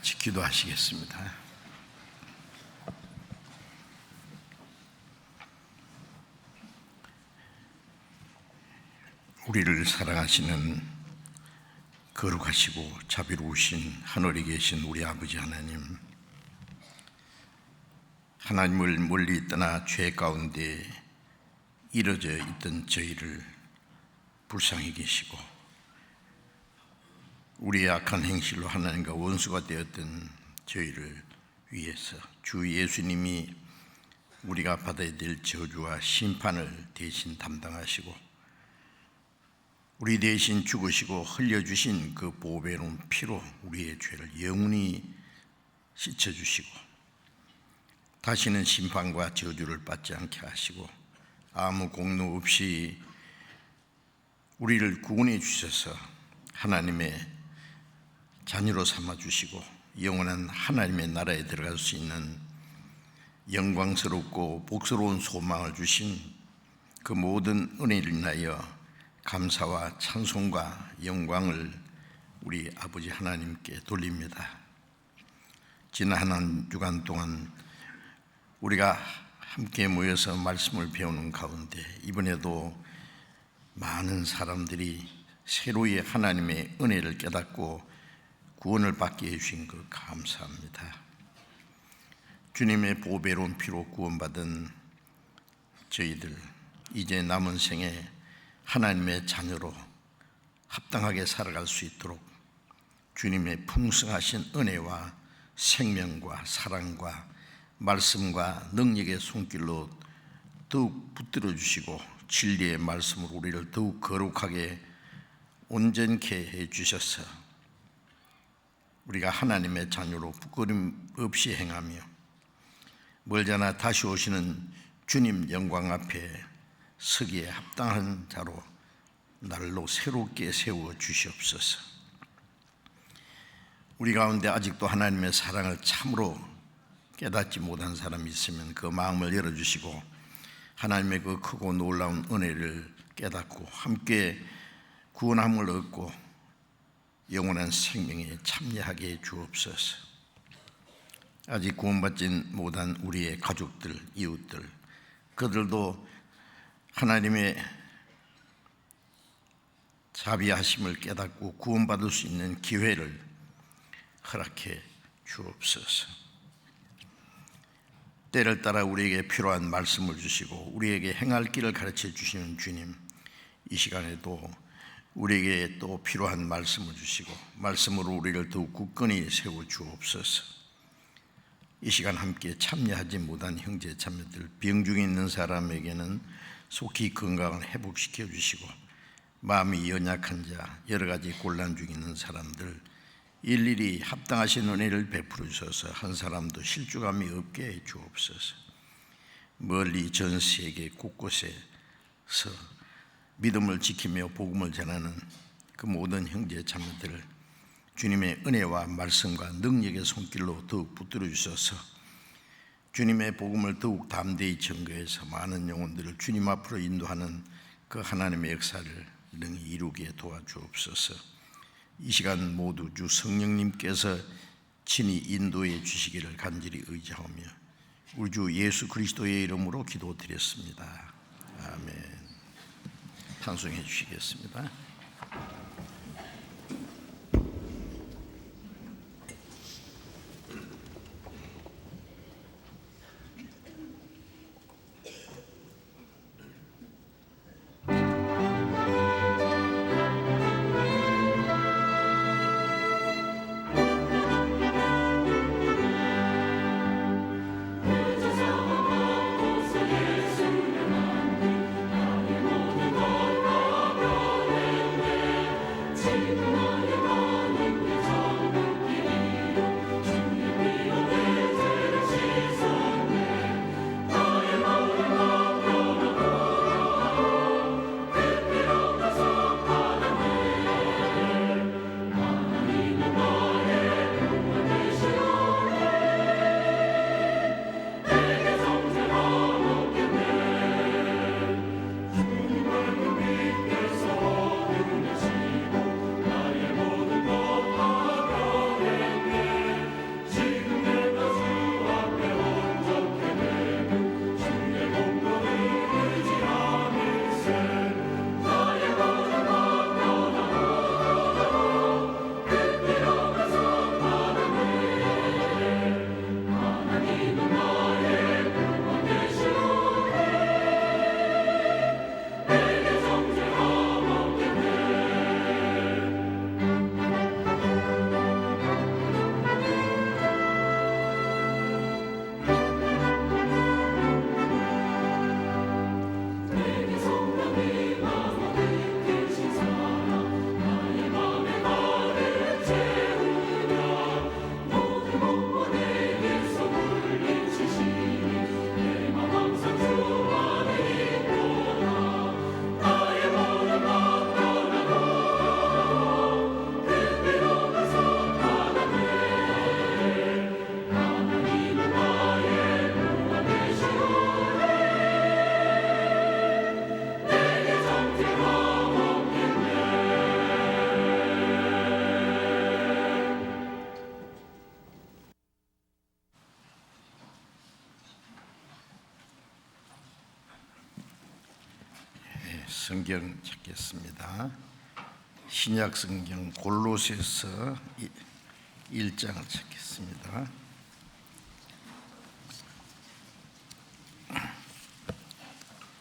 같이 기도하시겠습니다. 우리를 사랑하시는 거룩하시고 자비로우신 하늘에 계신 우리 아버지 하나님, 하나님을 멀리 떠나 죄 가운데 이뤄져 있던 저희를 불쌍히 계시고 우리의 악한 행실로 하나님과 원수가 되었던 저희를 위해서 주 예수님이 우리가 받아야 될 저주와 심판을 대신 담당하시고 우리 대신 죽으시고 흘려주신 그 보배로운 피로 우리의 죄를 영원히 씻어주시고 다시는 심판과 저주를 받지 않게 하시고 아무 공로 없이 우리를 구원해 주셔서 하나님의 자녀로 삼아주시고 영원한 하나님의 나라에 들어갈 수 있는 영광스럽고 복스러운 소망을 주신 그 모든 은혜를 인하여 감사와 찬송과 영광을 우리 아버지 하나님께 돌립니다. 지난 한 주간 동안 우리가 함께 모여서 말씀을 배우는 가운데 이번에도 많은 사람들이 새로이 하나님의 은혜를 깨닫고 구원을 받게 해주신 것 감사합니다. 주님의 보배로운 피로 구원받은 저희들 이제 남은 생에 하나님의 자녀로 합당하게 살아갈 수 있도록 주님의 풍성하신 은혜와 생명과 사랑과 말씀과 능력의 손길로 더욱 붙들어 주시고 진리의 말씀으로 우리를 더욱 거룩하게 온전케 해 주셔서 우리가 하나님의 자녀로 부끄럼 없이 행하며 멀잖아 다시 오시는 주님 영광 앞에 서기에 합당한 자로 날로 새롭게 세워 주시옵소서. 우리 가운데 아직도 하나님의 사랑을 참으로 깨닫지 못한 사람이 있으면 그 마음을 열어주시고 하나님의 그 크고 놀라운 은혜를 깨닫고 함께 구원함을 얻고 영원한 생명에 참여하게 해 주옵소서. 아직 구원받지 못한 우리의 가족들, 이웃들, 그들도 하나님의 자비하심을 깨닫고 구원받을 수 있는 기회를 허락해 주옵소서. 때를 따라 우리에게 필요한 말씀을 주시고 우리에게 행할 길을 가르쳐 주시는 주님, 이 시간에도 우리에게 또 필요한 말씀을 주시고 말씀으로 우리를 더욱 굳건히 세워 주옵소서. 이 시간 함께 참여하지 못한 형제 자매들, 병 중에 있는 사람에게는 속히 건강을 회복시켜 주시고 마음이 연약한 자, 여러 가지 곤란 중에 있는 사람들 일일이 합당하신 은혜를 베풀어 주셔서 한 사람도 실주감이 없게 해 주옵소서. 멀리 전 세계 곳곳에서 믿음을 지키며 복음을 전하는 그 모든 형제 자매들을 주님의 은혜와 말씀과 능력의 손길로 더욱 붙들어 주셔서 주님의 복음을 더욱 담대히 증거해서 많은 영혼들을 주님 앞으로 인도하는 그 하나님의 역사를 능히 이루게 도와주옵소서. 이 시간 모두 주 성령님께서 친히 인도해 주시기를 간절히 의지하며 우리 주 예수 그리스도의 이름으로 기도드렸습니다. 아멘. 찬송해 주시겠습니다. 예수님 성경 찾겠습니다. 신약 성경 골로새서 1장을 찾겠습니다.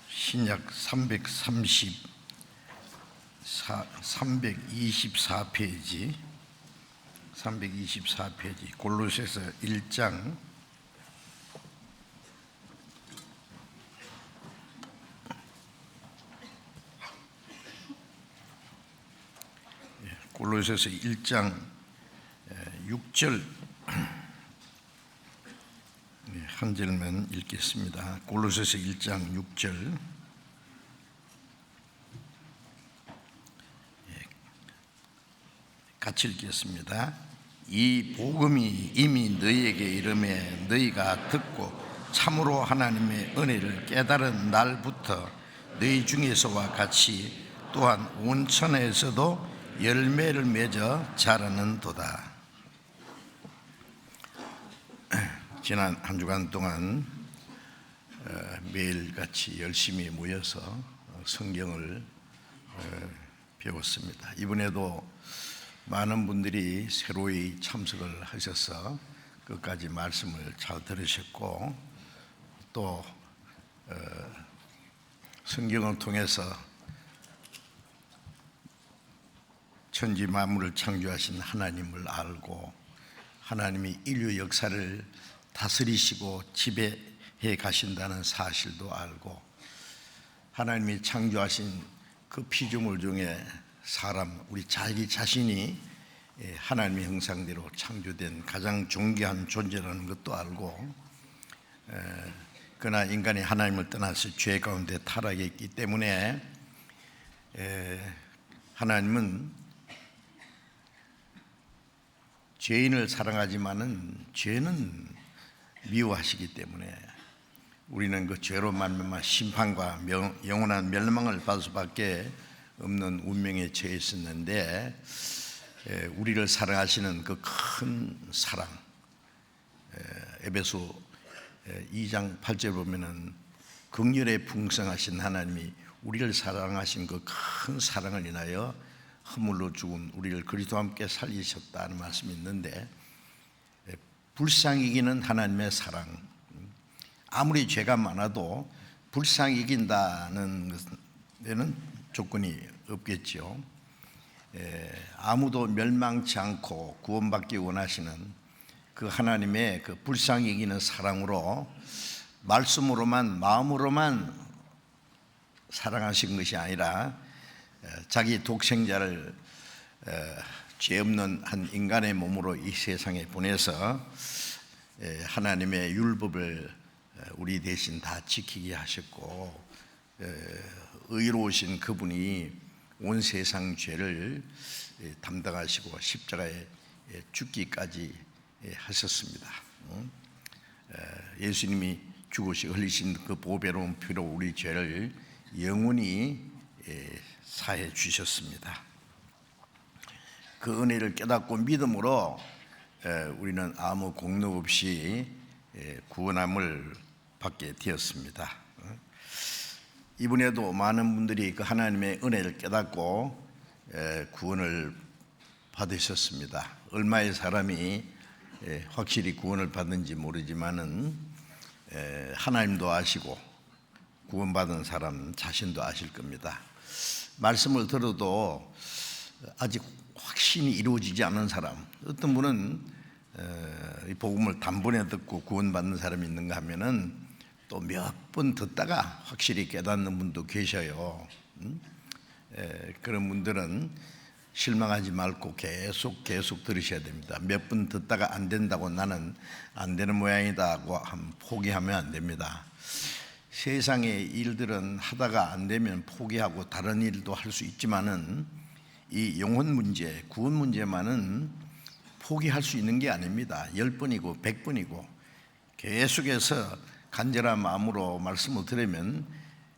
신약 324페이지 골로새서 1장 골로새서 1장 6절 한 절만 읽겠습니다. 골로새서 1장 6절 같이 읽겠습니다. 이 복음이 이미 너희에게 이르매 너희가 듣고 참으로 하나님의 은혜를 깨달은 날부터 너희 중에서와 같이 또한 온 천하에서도 열매를 맺어 자라는도다. 지난 한 주간 동안 매일같이 열심히 모여서 성경을 배웠습니다. 이번에도 많은 분들이 새로이 참석을 하셔서 끝까지 말씀을 잘 들으셨고 또 성경을 통해서 천지 만물을 창조하신 하나님을 알고 하나님이 인류 역사를 다스리시고 지배해 가신다는 사실도 알고 하나님이 창조하신 그 피조물 중에 사람, 우리 자기 자신이 하나님의 형상대로 창조된 가장 존귀한 존재라는 것도 알고 그러나 인간이 하나님을 떠나서 죄 가운데 타락했기 때문에 하나님은 죄인을 사랑하지만은 죄는 미워하시기 때문에 우리는 그 죄로 말미암아 심판과 영원한 멸망을 받을 수밖에 없는 운명에 처해 있었는데 우리를 사랑하시는 그 큰 사랑, 에베소 2장 8절 보면은 긍휼에 풍성하신 하나님이 우리를 사랑하신 그 큰 사랑을 인하여 허물로 죽은 우리를 그리스도와 함께 살리셨다는 말씀이 있는데 불쌍히 이기는 하나님의 사랑, 아무리 죄가 많아도 불쌍히 이긴다는 데는 조건이 없겠죠. 아무도 멸망치 않고 구원받기 원하시는 그 하나님의 그 불쌍히 이기는 사랑으로 말씀으로만 마음으로만 사랑하신 것이 아니라 자기 독생자를 죄 없는 한 인간의 몸으로 이 세상에 보내서 하나님의 율법을 우리 대신 다 지키게 하셨고 의로우신 그분이 온 세상 죄를 담당하시고 십자가에 죽기까지 하셨습니다. 예수님이 죽으시고 흘리신 그 보배로운 피로 우리 죄를 영원히 사해 주셨습니다. 그 은혜를 깨닫고 믿음으로 우리는 아무 공로 없이 구원함을 받게 되었습니다. 이번에도 많은 분들이 그 하나님의 은혜를 깨닫고 구원을 받으셨습니다. 얼마의 사람이 확실히 구원을 받은지 모르지만은 하나님도 아시고 구원받은 사람 자신도 아실 겁니다. 말씀을 들어도 아직 확신이 이루어지지 않은 사람, 어떤 분은 이 복음을 단번에 듣고 구원받는 사람이 있는가 하면은 또 몇 번 듣다가 확실히 깨닫는 분도 계셔요. 그런 분들은 실망하지 말고 계속 들으셔야 됩니다. 몇 번 듣다가 안 된다고 나는 안 되는 모양이다고 포기하면 안 됩니다. 세상의 일들은 하다가 안 되면 포기하고 다른 일도 할 수 있지만은 이 영혼 문제, 구원 문제만은 포기할 수 있는 게 아닙니다. 10번이고 100번이고 계속해서 간절한 마음으로 말씀을 들으면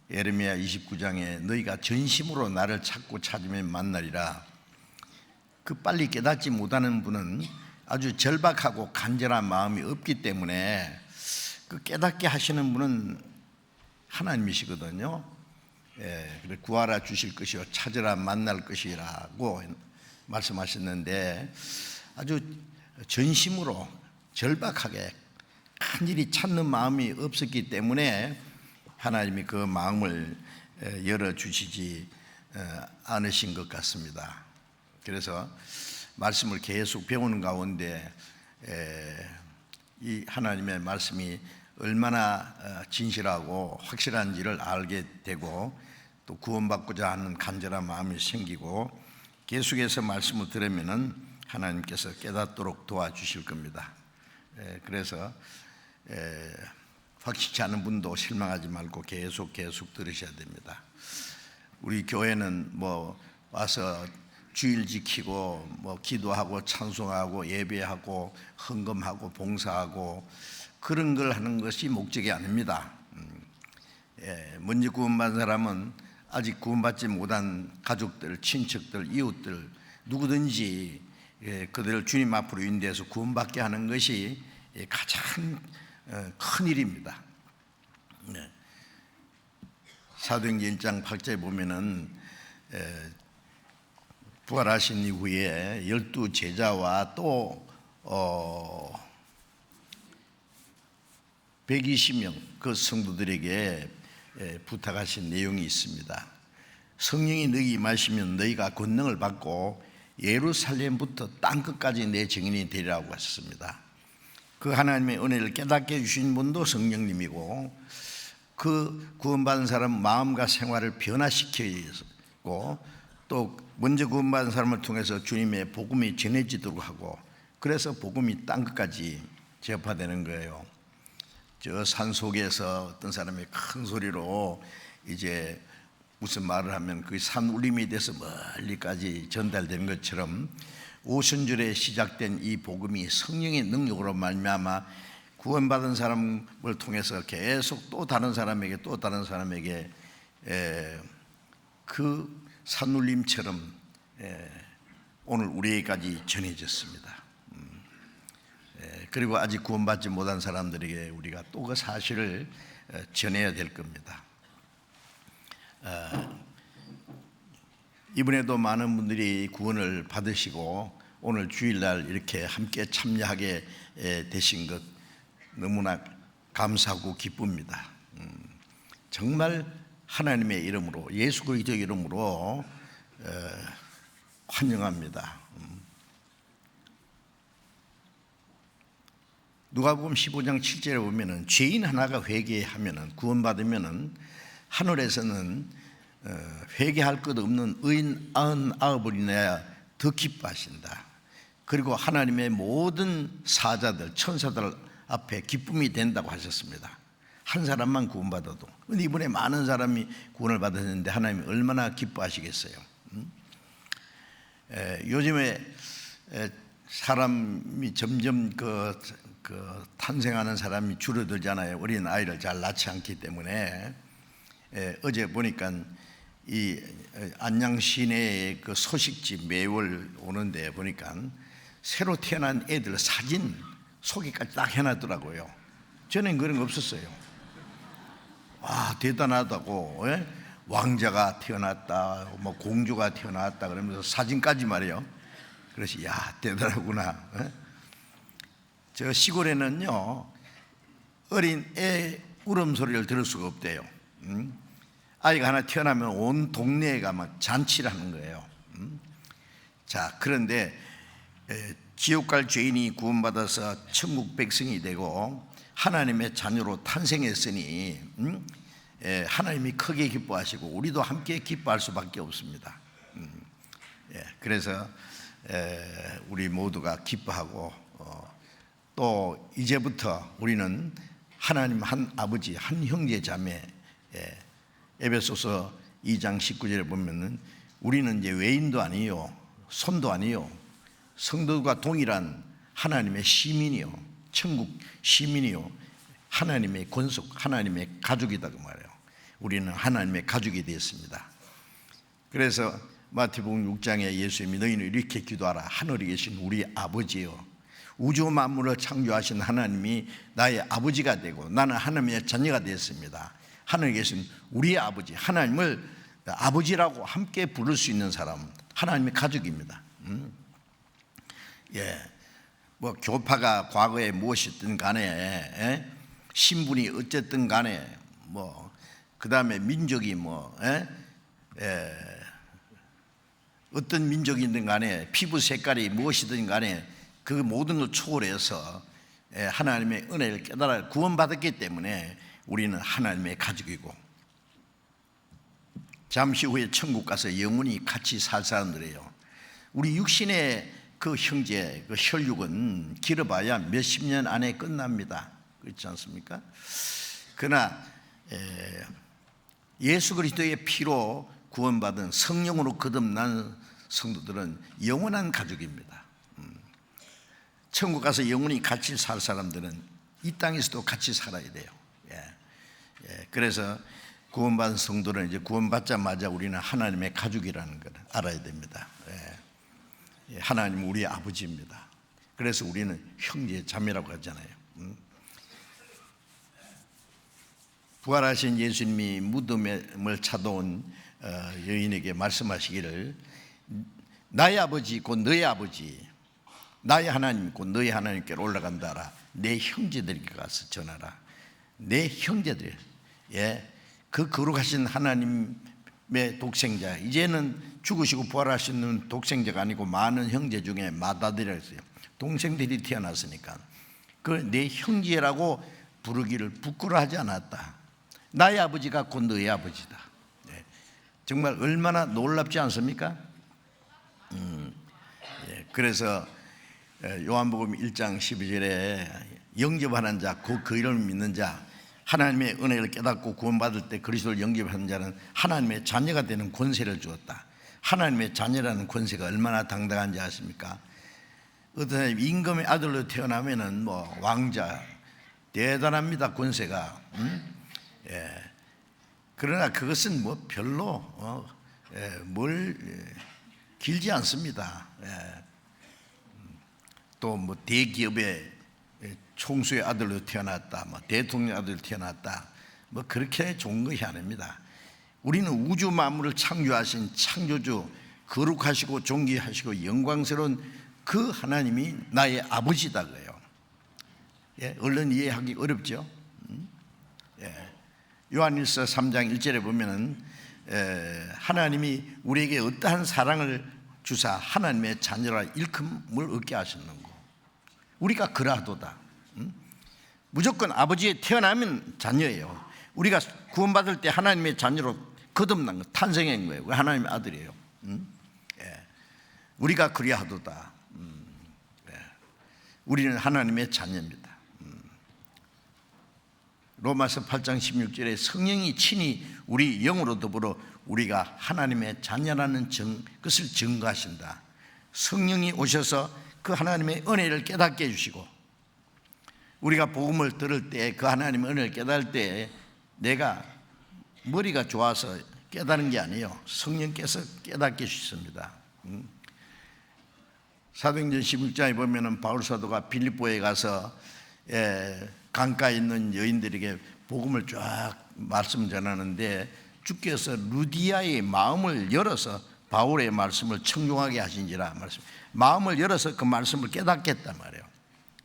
예레미야 29장에 너희가 전심으로 나를 찾고 찾으면 만나리라. 그 빨리 깨닫지 못하는 분은 아주 절박하고 간절한 마음이 없기 때문에 그 깨닫게 하시는 분은 하나님이시거든요. 구하라 주실 것이요 찾으라 만날 것이라고 말씀하셨는데, 아주 전심으로 절박하게 간절히 찾는 마음이 없었기 때문에 하나님이 그 마음을 열어주시지 않으신 것 같습니다. 그래서 말씀을 계속 배우는 가운데 이 하나님의 말씀이 얼마나 진실하고 확실한지를 알게 되고, 또 구원받고자 하는 간절한 마음이 생기고, 계속해서 말씀을 들으면은 하나님께서 깨닫도록 도와주실 겁니다. 그래서 확실치 않은 분도 실망하지 말고 계속 들으셔야 됩니다. 우리 교회는 뭐 와서 주일 지키고 뭐 기도하고 찬송하고 예배하고 헌금하고 봉사하고 그런 걸 하는 것이 목적이 아닙니다. 먼저 구원받은 사람은 아직 구원받지 못한 가족들, 친척들, 이웃들 누구든지 그들을 주님 앞으로 인도해서 구원받게 하는 것이 가장 큰 일입니다. 사도행전 1장 8절에 보면은 부활하신 이후에 12 제자와 또 120명 그 성도들에게 부탁하신 내용이 있습니다. 성령이 너희 임하시면 너희가 권능을 받고 예루살렘부터 땅끝까지 내 증인이 되리라고 하셨습니다. 그 하나님의 은혜를 깨닫게 해주신 분도 성령님이고, 그 구원받은 사람 마음과 생활을 변화시키고, 또 먼저 구원받은 사람을 통해서 주님의 복음이 전해지도록 하고, 그래서 복음이 땅끝까지 전파되는 거예요. 저 산 속에서 어떤 사람이 큰 소리로 이제 무슨 말을 하면 그 산 울림이 돼서 멀리까지 전달되는 것처럼, 오순절에 시작된 이 복음이 성령의 능력으로 말미암아 구원받은 사람을 통해서 계속 또 다른 사람에게 그 산울림처럼 오늘 우리에게까지 전해졌습니다. 그리고 아직 구원받지 못한 사람들에게 우리가 또 그 사실을 전해야 될 겁니다. 이번에도 많은 분들이 구원을 받으시고 오늘 주일날 이렇게 함께 참여하게 되신 것 너무나 감사하고 기쁩니다. 정말 하나님의 이름으로, 예수 그리스도 이름으로 환영합니다. 누가복음 15장 7절에 보면은 죄인 하나가 회개하면은 구원받으면은 하늘에서는 회개할 것 없는 의인 99이나 더 기뻐하신다. 그리고 하나님의 모든 사자들, 천사들 앞에 기쁨이 된다고 하셨습니다. 한 사람만 구원받아도. 근데 이번에 많은 사람이 구원을 받았는데 하나님이 얼마나 기뻐하시겠어요. 요즘에 사람이 점점 탄생하는 사람이 줄어들잖아요. 어린 아이를 잘 낳지 않기 때문에. 어제 보니까 이 안양 시내의 그 소식지 매월 오는데 보니까 새로 태어난 애들 사진 소개까지 딱 해놨더라고요. 전엔 그런 거 없었어요. 와, 대단하다고. 왕자가 태어났다, 뭐 공주가 태어났다 그러면서 사진까지 말이에요. 그래서 야, 대단하구나. 저 시골에는요 어린 애 울음소리를 들을 수가 없대요. 아이가 하나 태어나면 온 동네가 막 잔치를 하는 거예요. 자, 그런데 지옥 갈 죄인이 구원받아서 천국 백성이 되고 하나님의 자녀로 탄생했으니 하나님이 크게 기뻐하시고 우리도 함께 기뻐할 수밖에 없습니다. 그래서 우리 모두가 기뻐하고 또 이제부터 우리는 하나님 한 아버지, 한 형제 자매, 에베소서 2장 19절에 보면은 우리는 이제 외인도 아니요 손도 아니요 성도들과 동일한 하나님의 시민이요 천국 시민이요 하나님의 권속, 하나님의 가족이다 그 말이에요. 우리는 하나님의 가족이 되었습니다. 그래서 마태복음 6장에 예수님이 너희는 이렇게 기도하라. 하늘에 계신 우리 아버지요, 우주 만물을 창조하신 하나님이 나의 아버지가 되고 나는 하나님의 자녀가 되었습니다. 하늘에 계신 우리의 아버지, 하나님을 아버지라고 함께 부를 수 있는 사람, 하나님의 가족입니다. 뭐 교파가 과거에 무엇이든 간에, 신분이 어쨌든 간에, 뭐 그 다음에 민족이 어떤 민족이든 간에, 피부 색깔이 무엇이든 간에 그 모든 걸 초월해서 하나님의 은혜를 깨달아 구원받았기 때문에 우리는 하나님의 가족이고, 잠시 후에 천국 가서 영원히 같이 살 사람들이에요. 우리 육신의 그 형제, 그 혈육은 길어봐야 몇십 년 안에 끝납니다. 그렇지 않습니까? 그러나 예수 그리스도의 피로 구원받은 성령으로 거듭난 성도들은 영원한 가족입니다. 천국 가서 영원히 같이 살 사람들은 이 땅에서도 같이 살아야 돼요. 그래서 구원받은 성도는 이제 구원받자마자 우리는 하나님의 가족이라는 걸 알아야 됩니다. 하나님은 우리의 아버지입니다. 그래서 우리는 형제 자매라고 하잖아요. 부활하신 예수님이 무덤을 찾아온 여인에게 말씀하시기를, 나의 아버지 곧 너의 아버지, 나의 하나님 곧 너의 하나님께로 올라간다라. 내 형제들에게 가서 전하라. 내 형제들, 그 거룩하신 하나님의 독생자, 이제는 죽으시고 부활하시는 독생자가 아니고 많은 형제 중에 맏아들이라고 했어요. 동생들이 태어났으니까 그 내 형제라고 부르기를 부끄러워하지 않았다. 나의 아버지가 곧 너의 아버지다. 정말 얼마나 놀랍지 않습니까? 그래서 요한복음 1장 12절에 영접하는 자, 그 이름을 믿는 자, 하나님의 은혜를 깨닫고 구원받을 때 그리스도를 영접하는 자는 하나님의 자녀가 되는 권세를 주었다. 하나님의 자녀라는 권세가 얼마나 당당한지 아십니까? 어떤 사람이 임금의 아들로 태어나면은 뭐 왕자, 대단합니다, 권세가. 그러나 그것은 뭐 별로 길지 않습니다. 또 뭐 대기업의 총수의 아들로 태어났다, 뭐 대통령 아들로 태어났다, 뭐 그렇게 좋은 것이 아닙니다. 우리는 우주 만물을 창조하신 창조주, 거룩하시고 존귀하시고 영광스러운 그 하나님이 나의 아버지다 그래요. 얼른 이해하기 어렵죠? 요한일서 3장 1절에 보면은 하나님이 우리에게 어떠한 사랑을 주사 하나님의 자녀라 일컬음을 얻게 하시는 거. 우리가 그라도다. 무조건 아버지에 태어나면 자녀예요. 우리가 구원받을 때 하나님의 자녀로 거듭난 거, 탄생한 거예요. 하나님의 아들이에요. 우리가 그리하도다. 우리는 하나님의 자녀입니다. 로마서 8장 16절에 성령이 친히 우리 영으로 더불어 우리가 하나님의 자녀라는 것을 증거하신다. 성령이 오셔서 그 하나님의 은혜를 깨닫게 해주시고, 우리가 복음을 들을 때 그 하나님의 은혜를 깨달을 때 내가 머리가 좋아서 깨닫는 게 아니에요. 성령께서 깨닫게 해주십니다. 사도행전 16장에 보면은 바울 사도가 빌립보에 가서 강가에 있는 여인들에게 복음을 쫙 말씀 전하는데, 주께서 루디아의 마음을 열어서 바울의 말씀을 청종하게 하신지라 말씀. 마음을 열어서 그 말씀을 깨닫게 했단 말이에요.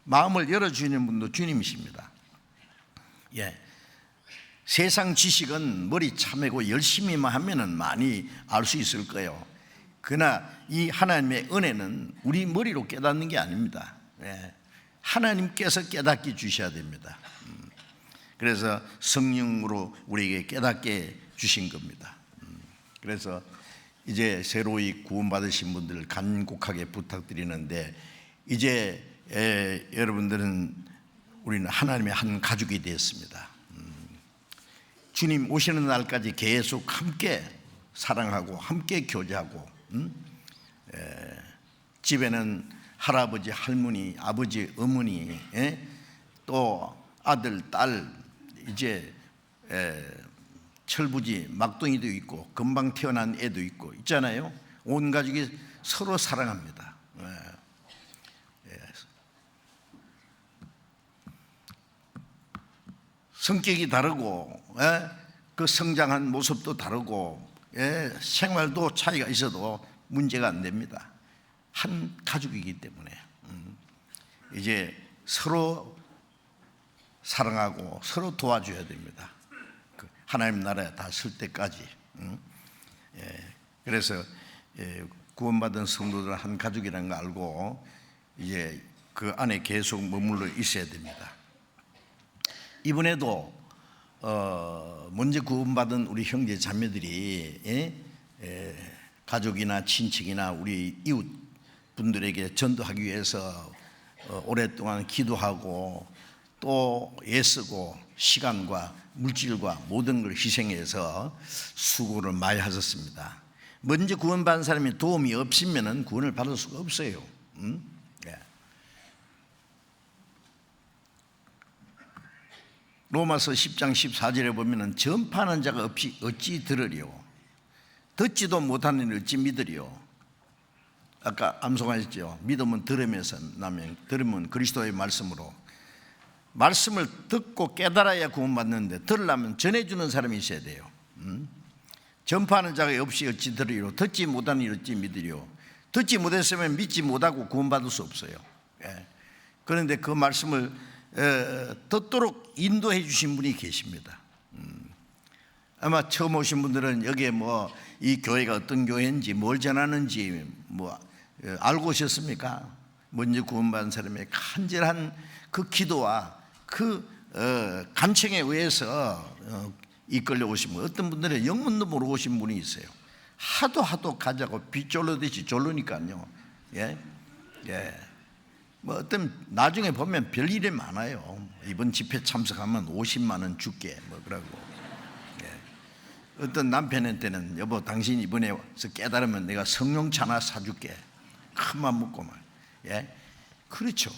마음을 열어주시는 분도 주님이십니다. 세상 지식은 머리 참매고 열심히만 하면은 많이 알 수 있을 거예요. 그러나 이 하나님의 은혜는 우리 머리로 깨닫는 게 아닙니다. 하나님께서 깨닫게 주셔야 됩니다. 그래서 성령으로 우리에게 깨닫게 주신 겁니다. 그래서 이제 새로이 구원받으신 분들을 간곡하게 부탁드리는데, 이제 여러분들은 우리는 하나님의 한 가족이 되었습니다. 주님 오시는 날까지 계속 함께 사랑하고 함께 교제하고, 집에는 할아버지, 할머니, 아버지, 어머니, 또 아들, 딸, 이제 철부지, 막둥이도 있고 금방 태어난 애도 있고 있잖아요. 온 가족이 서로 사랑합니다. 성격이 다르고 그 성장한 모습도 다르고 생활도 차이가 있어도 문제가 안 됩니다. 한 가족이기 때문에 이제 서로 사랑하고 서로 도와줘야 됩니다. 하나님 나라에 다 설 때까지. 그래서 구원받은 성도들은 한 가족이라는 거 알고 이제 그 안에 계속 머물러 있어야 됩니다. 이번에도 먼저 구원받은 우리 형제 자매들이 가족이나 친척이나 우리 이웃 분들에게 전도하기 위해서 오랫동안 기도하고 또 애쓰고 시간과 물질과 모든 걸 희생해서 수고를 많이 하셨습니다. 먼저 구원받은 사람이 도움이 없으면 구원을 받을 수가 없어요. 로마서 10장 14절에 보면 전파하는 자가 없이 어찌 들으리요, 듣지도 못하는 일 어찌 믿으리요. 아까 암송하셨죠. 믿음은 들으면서 나면, 들으면 그리스도의 말씀으로. 말씀을 듣고 깨달아야 구원받는데 들으려면 전해주는 사람이 있어야 돼요. 전파하는 자가 없이 어찌 들으리요, 듣지 못하는 일 어찌 믿으리요. 듣지 못했으면 믿지 못하고 구원받을 수 없어요. 그런데 그 말씀을 듣도록 인도해 주신 분이 계십니다. 아마 처음 오신 분들은 여기에 뭐 이 교회가 어떤 교회인지 뭘 전하는지 뭐 알고 오셨습니까? 먼저 구원받은 사람의 간절한 그 기도와 그 간청에 의해서 이끌려 오신 분, 어떤 분들은 영문도 모르고 오신 분이 있어요. 하도 가자고 비 졸르듯이 졸르니까요. 뭐 어떤 나중에 보면 별일이 많아요. 이번 집회 참석하면 50만 원 줄게 뭐 그러고. 어떤 남편한테는 여보 당신 이번에 와서 깨달으면 내가 성령차 하나 사줄게. 큰맘 먹고 말. 그렇죠.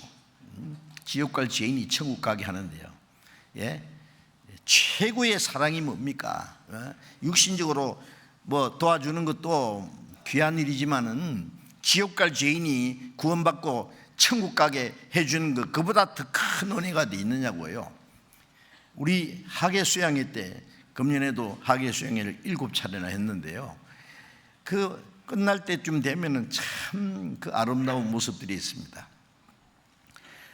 지옥 갈 죄인이 천국 가게 하는데요. 최고의 사랑이 뭡니까? 육신적으로 뭐 도와주는 것도 귀한 일이지만은 지옥 갈 죄인이 구원받고 천국 가게 해주는 것, 그보다 더 큰 은혜가 어디 있느냐고요. 우리 학예 수양회 때, 금년에도 학예 수양회를 7차례나 했는데요. 그 끝날 때쯤 되면은 참 그 아름다운 모습들이 있습니다.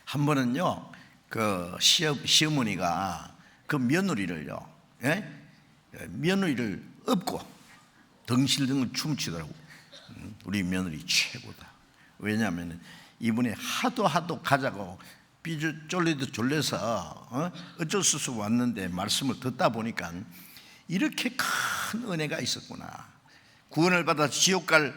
한 번은요, 그 시어머니가 그 며느리를요, 며느리를 업고 덩실덩실 춤추더라고. 우리 며느리 최고다. 왜냐하면 이분이 하도 가자고 삐져 쫄리도 졸려서 어쩔 수 없이 왔는데 말씀을 듣다 보니까 이렇게 큰 은혜가 있었구나. 구원을 받아 지옥 갈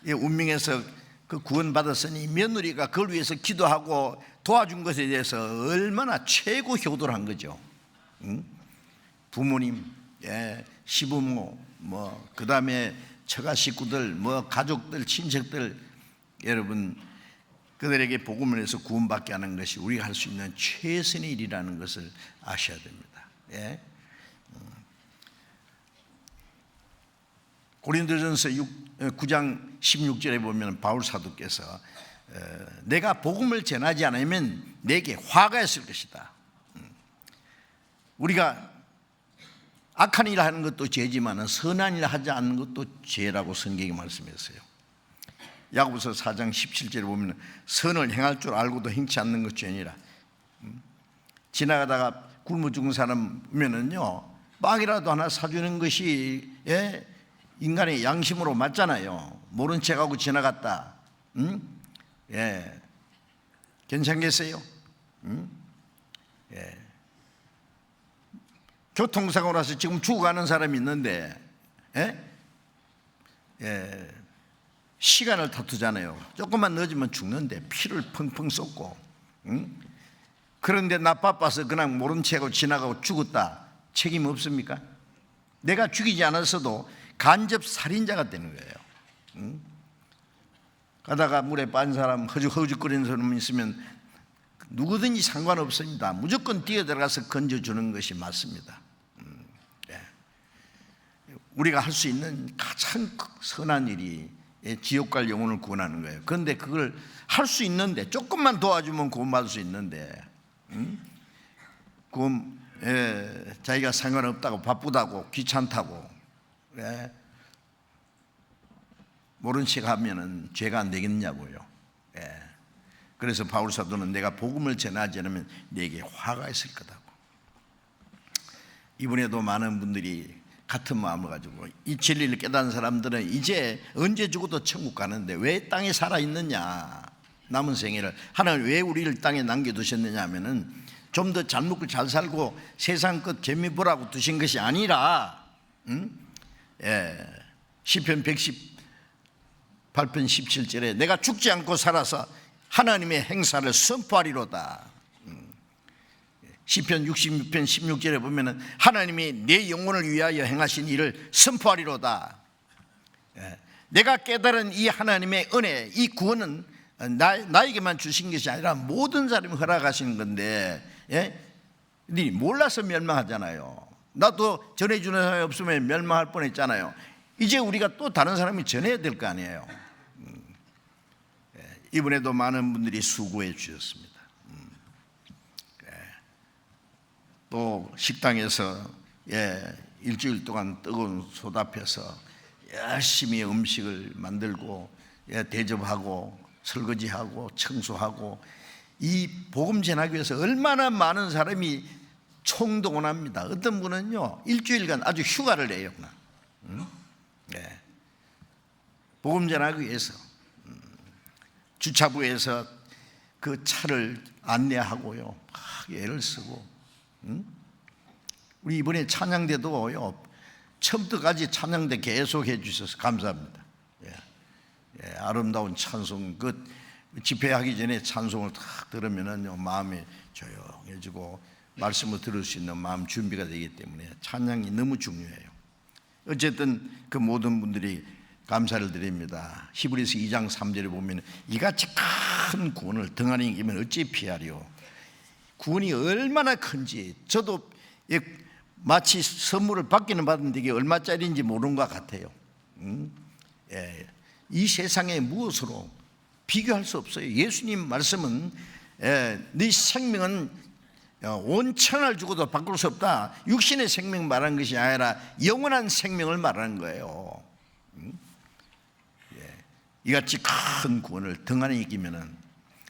운명에서 그 구원 받았으니 며느리가 그걸 위해서 기도하고 도와준 것에 대해서 얼마나 최고 효도를 한 거죠. 부모님, 시부모, 뭐 그 다음에 처가 식구들, 뭐 가족들, 친척들, 여러분 그들에게 복음을 해서 구원받게 하는 것이 우리가 할 수 있는 최선의 일이라는 것을 아셔야 됩니다. 고린도전서 9장 16절에 보면 바울 사도께서 내가 복음을 전하지 않으면 내게 화가 있을 것이다. 우리가 악한 일을 하는 것도 죄지만 선한 일을 하지 않는 것도 죄라고 성경이 말씀했어요. 야고보서 4장 17절에 보면 선을 행할 줄 알고도 행치 않는 것 죄니라. 지나가다가 굶어 죽은 사람면은요 빵이라도 하나 사주는 것이 인간의 양심으로 맞잖아요. 모른 척하고 지나갔다. 괜찮겠어요? 교통사고 나서 지금 죽어가는 사람이 있는데 시간을 다투잖아요. 조금만 늦으면 죽는데 피를 펑펑 쏟고 그런데 나 바빠서 그냥 모른 척하고 지나가고 죽었다. 책임 없습니까? 내가 죽이지 않았어도 간접 살인자가 되는 거예요. 가다가 물에 빠진 사람, 허죽허죽거리는 사람 있으면 누구든지 상관없습니다. 무조건 뛰어들어가서 건져주는 것이 맞습니다. 우리가 할 수 있는 가장 선한 일이 지옥 갈 영혼을 구원하는 거예요. 그런데 그걸 할 수 있는데, 조금만 도와주면 구원받을 수 있는데, 자기가 상관없다고, 바쁘다고, 귀찮다고, 모른 척 하면은 죄가 안 되겠냐고요. 그래서 바울 사도는 내가 복음을 전하지 않으면 내게 화가 있을 거다고. 이번에도 많은 분들이 같은 마음을 가지고 이 진리를 깨닫는 사람들은 이제 언제 죽어도 천국 가는데 왜 땅에 살아있느냐, 남은 생애를 하나님 왜 우리를 땅에 남겨두셨느냐 하면은 좀 더 잘 먹고 잘 살고 세상 것 재미 보라고 두신 것이 아니라, 시편 118편 17절에 내가 죽지 않고 살아서 하나님의 행사를 선포하리로다. 시편 66편 16절에 보면은 하나님이 내 영혼을 위하여 행하신 일을 선포하리로다. 내가 깨달은 이 하나님의 은혜, 이 구원은 나에게만 주신 것이 아니라 모든 사람이 허락하시는 건데, 네 몰라서 멸망하잖아요. 나도 전해주는 사람이 없으면 멸망할 뻔했잖아요. 이제 우리가 또 다른 사람이 전해야 될 거 아니에요. 이번에도 많은 분들이 수고해 주셨습니다. 또 식당에서 일주일 동안 뜨거운 소다펴서 열심히 음식을 만들고 대접하고 설거지하고 청소하고 이 복음 전하기 위해서 얼마나 많은 사람이 총동원합니다. 어떤 분은요 일주일간 아주 휴가를 내요. 복음 전하기 위해서 주차부에서 그 차를 안내하고요 막 애를 쓰고, 우리 이번에 찬양대도요 처음부터까지 찬양대 계속 해주셔서 감사합니다. 아름다운 찬송, 그 집회하기 전에 찬송을 딱 들으면은 마음이 조용해지고 말씀을 들을 수 있는 마음 준비가 되기 때문에 찬양이 너무 중요해요. 어쨌든 그 모든 분들이 감사를 드립니다. 히브리서 2장 3절에 보면 이같이 큰 구원을 등한히 이기면 어찌 피하리요. 구원이 얼마나 큰지 저도 마치 선물을 받기는 받는데 이게 얼마짜리인지 모르는 것 같아요. 이 세상에 무엇으로 비교할 수 없어요. 예수님 말씀은 네 생명은 온 천을 주고도 바꿀 수 없다. 육신의 생명 말하는 것이 아니라 영원한 생명을 말하는 거예요. 이같이 큰 구원을 등한히 이기면은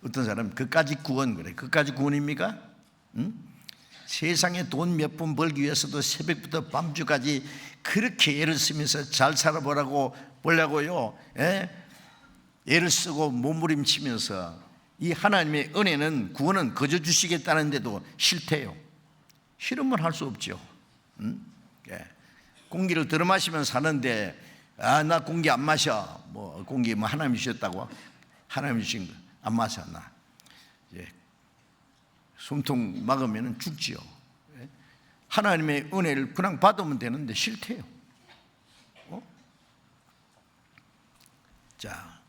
어떤 사람은 그까지 구원, 그래 그까지 구원입니까? 세상에 돈 몇 푼 벌기 위해서도 새벽부터 밤주까지 그렇게 애를 쓰면서 잘 살아보라고 보려고요 애를 쓰고 몸부림치면서 이 하나님의 은혜는 구원은 거저 주시겠다는데도 싫대요. 싫으면 할 수 없죠. 공기를 들어 마시면 사는데 나 공기 안 마셔. 뭐 공기 뭐 하나님이 주셨다고 하나님이 주신 거 안 마셔 나. 숨통 막으면 죽지요. 하나님의 은혜를 그냥 받으면 되는데 싫대요. 자,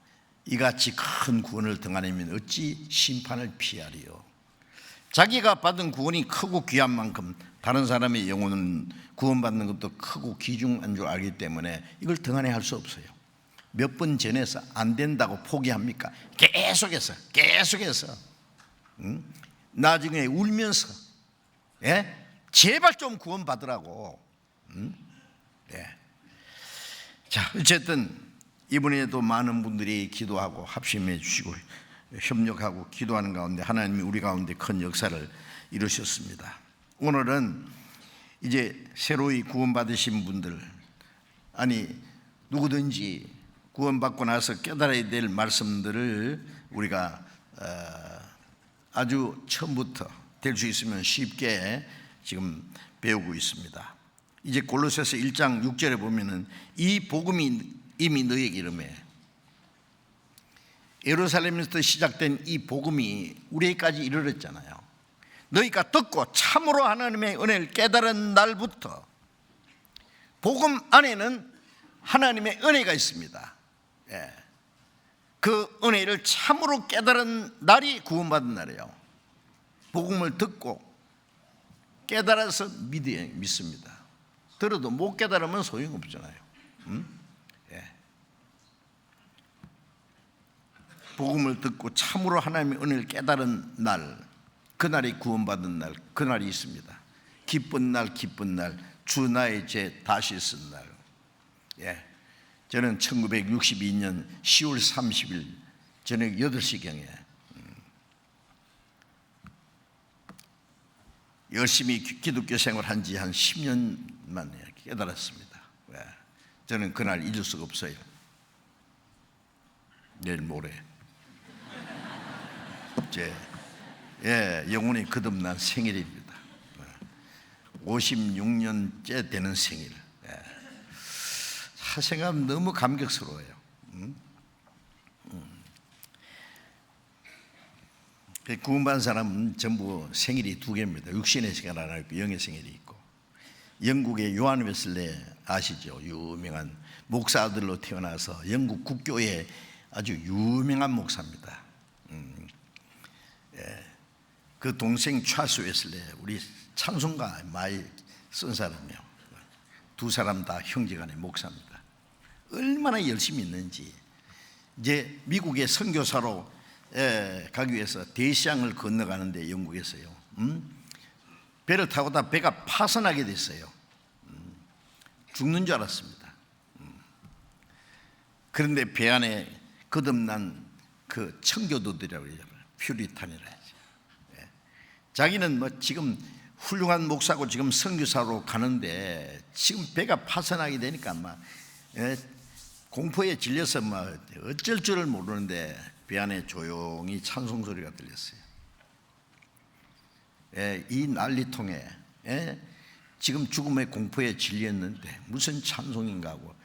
이같이 큰 구원을 등한하면 어찌 심판을 피하리요. 자기가 받은 구원이 크고 귀한 만큼 다른 사람의 영혼은 구원받는 것도 크고 귀중한 줄 알기 때문에 이걸 등한히 할 수 없어요. 몇 번 전해서 안 된다고 포기합니까? 계속해서 나중에 울면서 제발 좀 구원받으라고. 자, 어쨌든 이번에도 많은 분들이 기도하고 합심해 주시고 협력하고 기도하는 가운데 하나님이 우리 가운데 큰 역사를 이루셨습니다. 오늘은 이제 새로이 구원받으신 분들, 아니 누구든지 구원받고 나서 깨달아야 될 말씀들을 우리가 아주 처음부터 될 수 있으면 쉽게 지금 배우고 있습니다. 이제 골로새서 1장 6절에 보면은 이 복음이 이미 너희에게 이르매, 예루살렘에서 시작된 이 복음이 우리에게까지 이르렀잖아요. 너희가 듣고 참으로 하나님의 은혜를 깨달은 날부터 복음 안에는 하나님의 은혜가 있습니다. 그 은혜를 참으로 깨달은 날이 구원받은 날이에요. 복음을 듣고 깨달아서 믿습니다. 들어도 못 깨달으면 소용없잖아요. 복음을 듣고 참으로 하나님의 은혜를 깨달은 날, 그날이 구원받은 날, 그날이 있습니다. 기쁜 날 기쁜 날 주 나의 죄 다시 쓴 날. 저는 1962년 10월 30일 저녁 8시경에 열심히 기독교 생활한 지 한 10년 만에 깨달았습니다. 저는 그날 잊을 수가 없어요. 내일 모레 제 영혼이 거듭난 생일입니다. 56년째 되는 생일. 생각하면 너무 감격스러워요. 구원받은 사람은 전부 생일이 두 개입니다. 육신의 생일 하나 있고 영의 생일이 있고. 영국의 요한 웨슬레 아시죠? 유명한 목사들로 태어나서 영국 국교의 아주 유명한 목사입니다. 그 동생 찰스 웨슬레, 우리 찬송가 많이 쓴 사람이에요. 두 사람 다 형제간의 목사입니다. 얼마나 열심히 있는지. 이제 미국의 선교사로 가기 위해서 대시양을 건너가는데 영국에서요, 배를 타고 다 배가 파손하게 됐어요. 죽는 줄 알았습니다. 그런데 배 안에 거듭난 그 청교도들이라고 그러죠. 퓨리탄이라 하죠. 자기는 뭐 지금 훌륭한 목사고 지금 선교사로 가는데 지금 배가 파손하게 되니까 막 공포에 질려서 막 어쩔 줄을 모르는데 배 안에 조용히 찬송 소리가 들렸어요. 이 난리통에 지금 죽음의 공포에 질렸는데 무슨 찬송인가 하고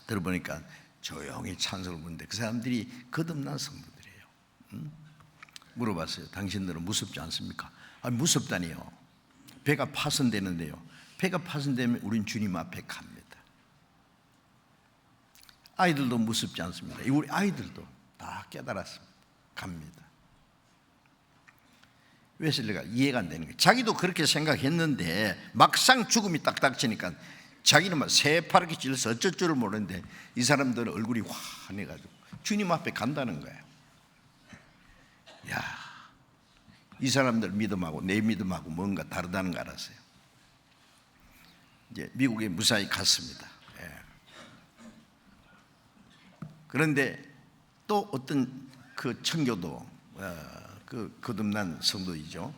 들어보니까 조용히 찬송을 부르는데 그 사람들이 거듭난 성도들이에요. 물어봤어요. 당신들은 무섭지 않습니까? 아니, 무섭다니요. 배가 파손되는데요. 배가 파손되면 우린 주님 앞에 갑니다. 아이들도 무섭지 않습니다. 우리 아이들도 다 깨달았습니다. 갑니다. 웨슬리가 이해가 안 되는 거예요. 자기도 그렇게 생각했는데 막상 죽음이 딱 닥치니까 자기는 막 새파랗게 질려서 어쩔 줄을 모르는데 이 사람들은 얼굴이 환해가지고 주님 앞에 간다는 거예요. 야, 이 사람들 믿음하고 내 믿음하고 뭔가 다르다는 거 알았어요. 이제 미국에 무사히 갔습니다. 그런데 또 어떤 그 청교도, 그 거듭난 성도이죠.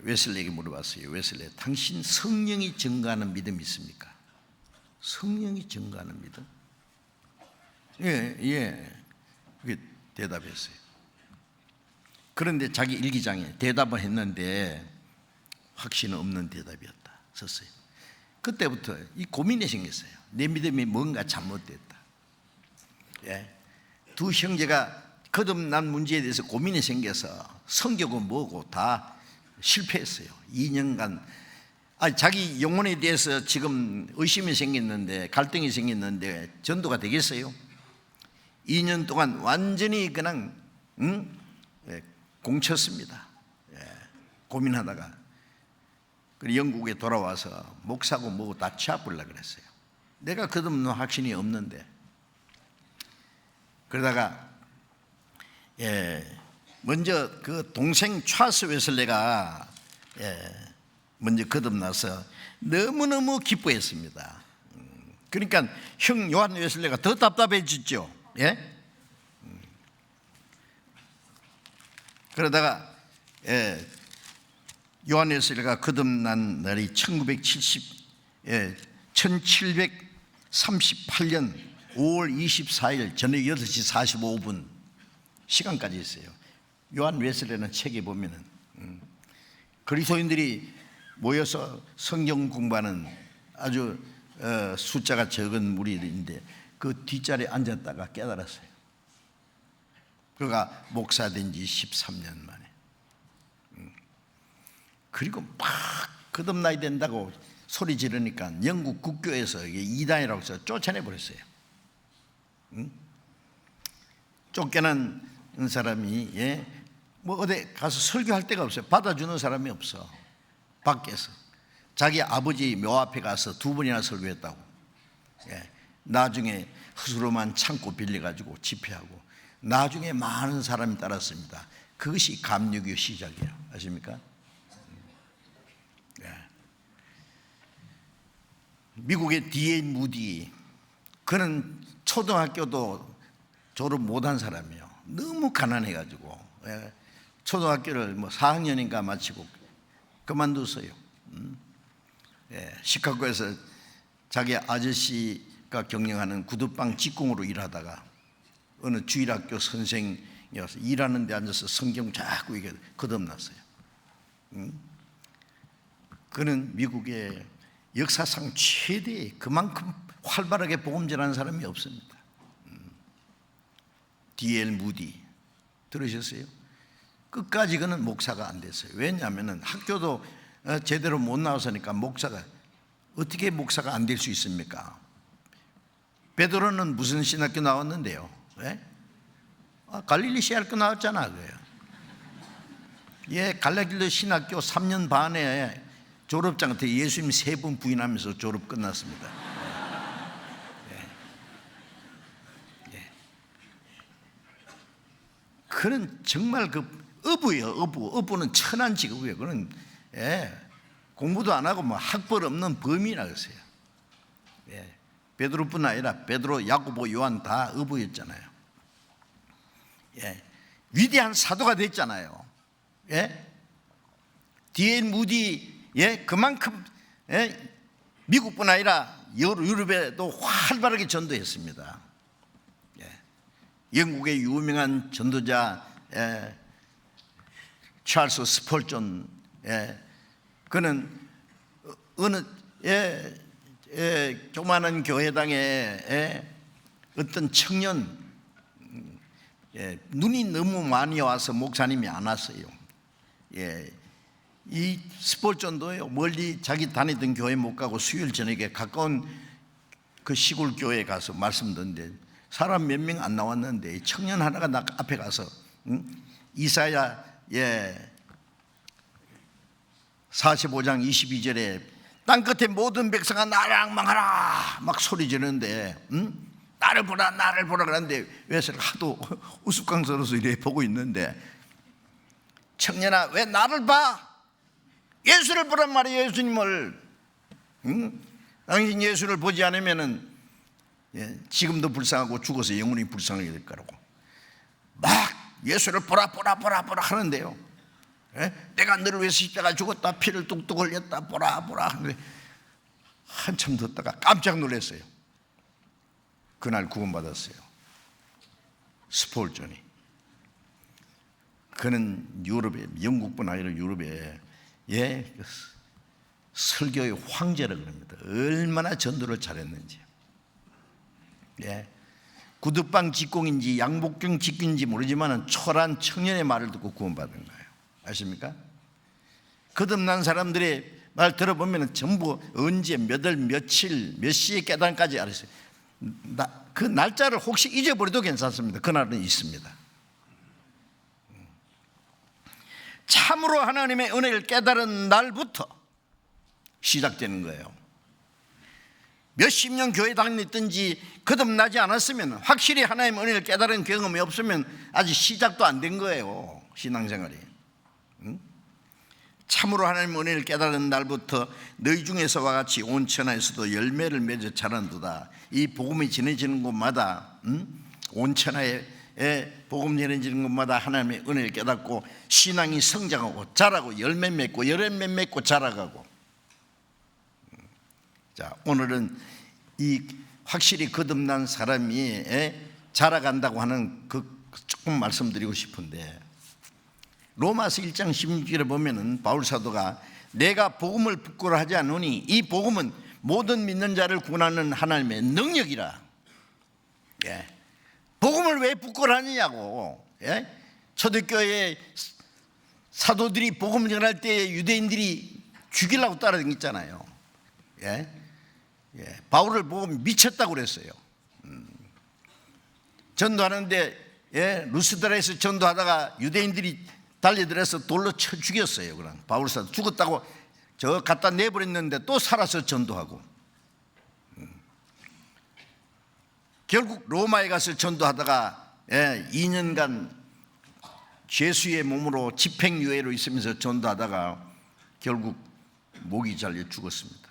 웨슬리에게 물어봤어요. 웨슬리, 당신 성령이 증가하는 믿음이 있습니까? 성령이 증가하는 믿음? 그게 대답했어요. 그런데 자기 일기장에 대답을 했는데 확신은 없는 대답이었다 썼어요. 그때부터 이 고민이 생겼어요. 내 믿음이 뭔가 잘못됐다. 두 형제가 거듭난 문제에 대해서 고민이 생겨서 성경은 뭐고 다 실패했어요. 2년간 자기 영혼에 대해서 지금 의심이 생겼는데, 갈등이 생겼는데 전도가 되겠어요? 2년 동안 완전히 그냥 공쳤습니다. 고민하다가 영국에 돌아와서 목사고 뭐고 다 취합하려고 그랬어요. 내가 거듭난 확신이 없는데. 그러다가 먼저 그 동생 찰스 웨슬레가 먼저 거듭나서 너무너무 기뻐했습니다. 그러니까 형 요한 웨슬레가 더 답답해졌죠. 그러다가 요한 웨슬레가 거듭난 날이 1738년 5월 24일 저녁 8시 45분 시간까지 있어요. 요한 웨슬레는 책에 보면은 그리스도인들이 모여서 성경 공부하는 아주 숫자가 적은 무리인데 그 뒷자리에 앉았다가 깨달았어요. 그가 목사된 지 13년 만에. 그리고 막 거듭나야 된다고 소리 지르니까 영국 국교에서 이단이라고 해서 쫓아내버렸어요. 쫓겨난 사람이 뭐 어디 가서 설교할 데가 없어요. 받아주는 사람이 없어. 밖에서 자기 아버지 묘 앞에 가서 2번이나 설교했다고. 나중에 허술로만 창고 빌려가지고 집회하고 나중에 많은 사람이 따랐습니다. 그것이 감리교 시작이에요. 아십니까? 미국의 D.A. 무디, 그는 초등학교도 졸업 못한 사람이에요. 너무 가난해가지고 초등학교를 4학년인가 마치고 그만뒀어요. 시카고에서 자기 아저씨가 경영하는 구두방 직공으로 일하다가 어느 주일학교 선생이어서 일하는 데 앉아서 성경 자꾸 이게 거듭났어요. 그는 미국의 역사상 최대, 그만큼 활발하게 복음 전하는 사람이 없습니다. D.L. 무디 들으셨어요? 끝까지 그는 목사가 안 됐어요. 왜냐하면 학교도 제대로 못 나와서니까. 목사가 어떻게 목사가 안 될 수 있습니까? 베드로는 무슨 신학교 나왔는데요? 갈릴리 신학교 나왔잖아. 갈릴리 신학교 3년 반에 졸업장 때 예수님 3분 부인하면서 졸업 끝났습니다. 그는 정말 어부예요. 어부는 천한 직업이에요. 그는 공부도 안 하고 학벌 없는 범이라 그랬어요. 베드로뿐 아니라 베드로, 야고보, 요한 다 어부였잖아요. 위대한 사도가 됐잖아요. D.L. 무디, 그만큼 미국뿐 아니라 유럽에도 활발하게 전도했습니다. 영국의 유명한 전도자 찰스 스펄전, 그는 어느 조그마한 교회당에 어떤 청년, 눈이 너무 많이 와서 목사님이 안 왔어요. 이 스펄전도 멀리 자기 다니던 교회 못 가고 수요일 저녁에 가까운 그 시골 교회에 가서 말씀 듣는데 사람 몇 명 안 나왔는데 청년 하나가 나 앞에 가서 이사야 45장 22절에 땅끝의 모든 백성아 나를 앙망하라 막 소리 지르는데 나를 보라 나를 보라 그러는데 웨슬리가 하도 우스꽝스러워서 이래 보고 있는데 청년아 왜 나를 봐? 예수를 보란 말이야. 예수님을. 당신 예수를 보지 않으면은 지금도 불쌍하고 죽어서 영원히 불쌍하게 될 거라고 막 예수를 보라 하는데요. 내가 너를 위해서 십자가 죽었다 피를 뚝뚝 흘렸다 보라 하는데 한참 듣다가 깜짝 놀랐어요. 그날 구원받았어요. 스폴전이. 그는 유럽에, 영국뿐 아니라 유럽에 설교의 황제라고 합니다. 얼마나 전도를 잘했는지. 구두방 직공인지 양복경 직공인지 모르지만 초란 청년의 말을 듣고 구원받은 거예요. 아십니까? 거듭난 사람들의 말 들어보면 전부 언제 몇 월 며칠 몇 시에 깨달음까지 알았어요. 그 날짜를 혹시 잊어버려도 괜찮습니다. 그날은 있습니다. 참으로 하나님의 은혜를 깨달은 날부터 시작되는 거예요. 몇십 년 교회 다녔든지 거듭나지 않았으면, 확실히 하나님의 은혜를 깨달은 경험이 없으면 아직 시작도 안 된 거예요. 신앙생활이. 참으로 하나님의 은혜를 깨달은 날부터 너희 중에서와 같이 온 천하에서도 열매를 맺어 자란도다. 이 복음이 전해지는 곳마다 온 천하에 복음 전해지는 곳마다 하나님의 은혜를 깨닫고 신앙이 성장하고 자라고 열매 맺고 열매 맺고 자라가고. 자, 오늘은 이 확실히 거듭난 사람이 자라간다고 하는 그 조금 말씀드리고 싶은데, 로마서 1장 16절에 보면은 바울 사도가 내가 복음을 부끄러워하지 않으니 이 복음은 모든 믿는 자를 구원하는 하나님의 능력이라. 복음을 왜 부끄러워하느냐고. 초대교회 사도들이 복음 전할 때 유대인들이 죽이려고 따라다녔잖아요. 바울을 보고 미쳤다고 그랬어요. 전도하는데 루스드라에서 전도하다가 유대인들이 달려들어서 돌로 쳐 죽였어요. 그럼 바울 사도 죽었다고 저 갖다 내버렸는데 또 살아서 전도하고, 결국 로마에 가서 전도하다가 2년간 죄수의 몸으로 집행유예로 있으면서 전도하다가 결국 목이 잘려 죽었습니다.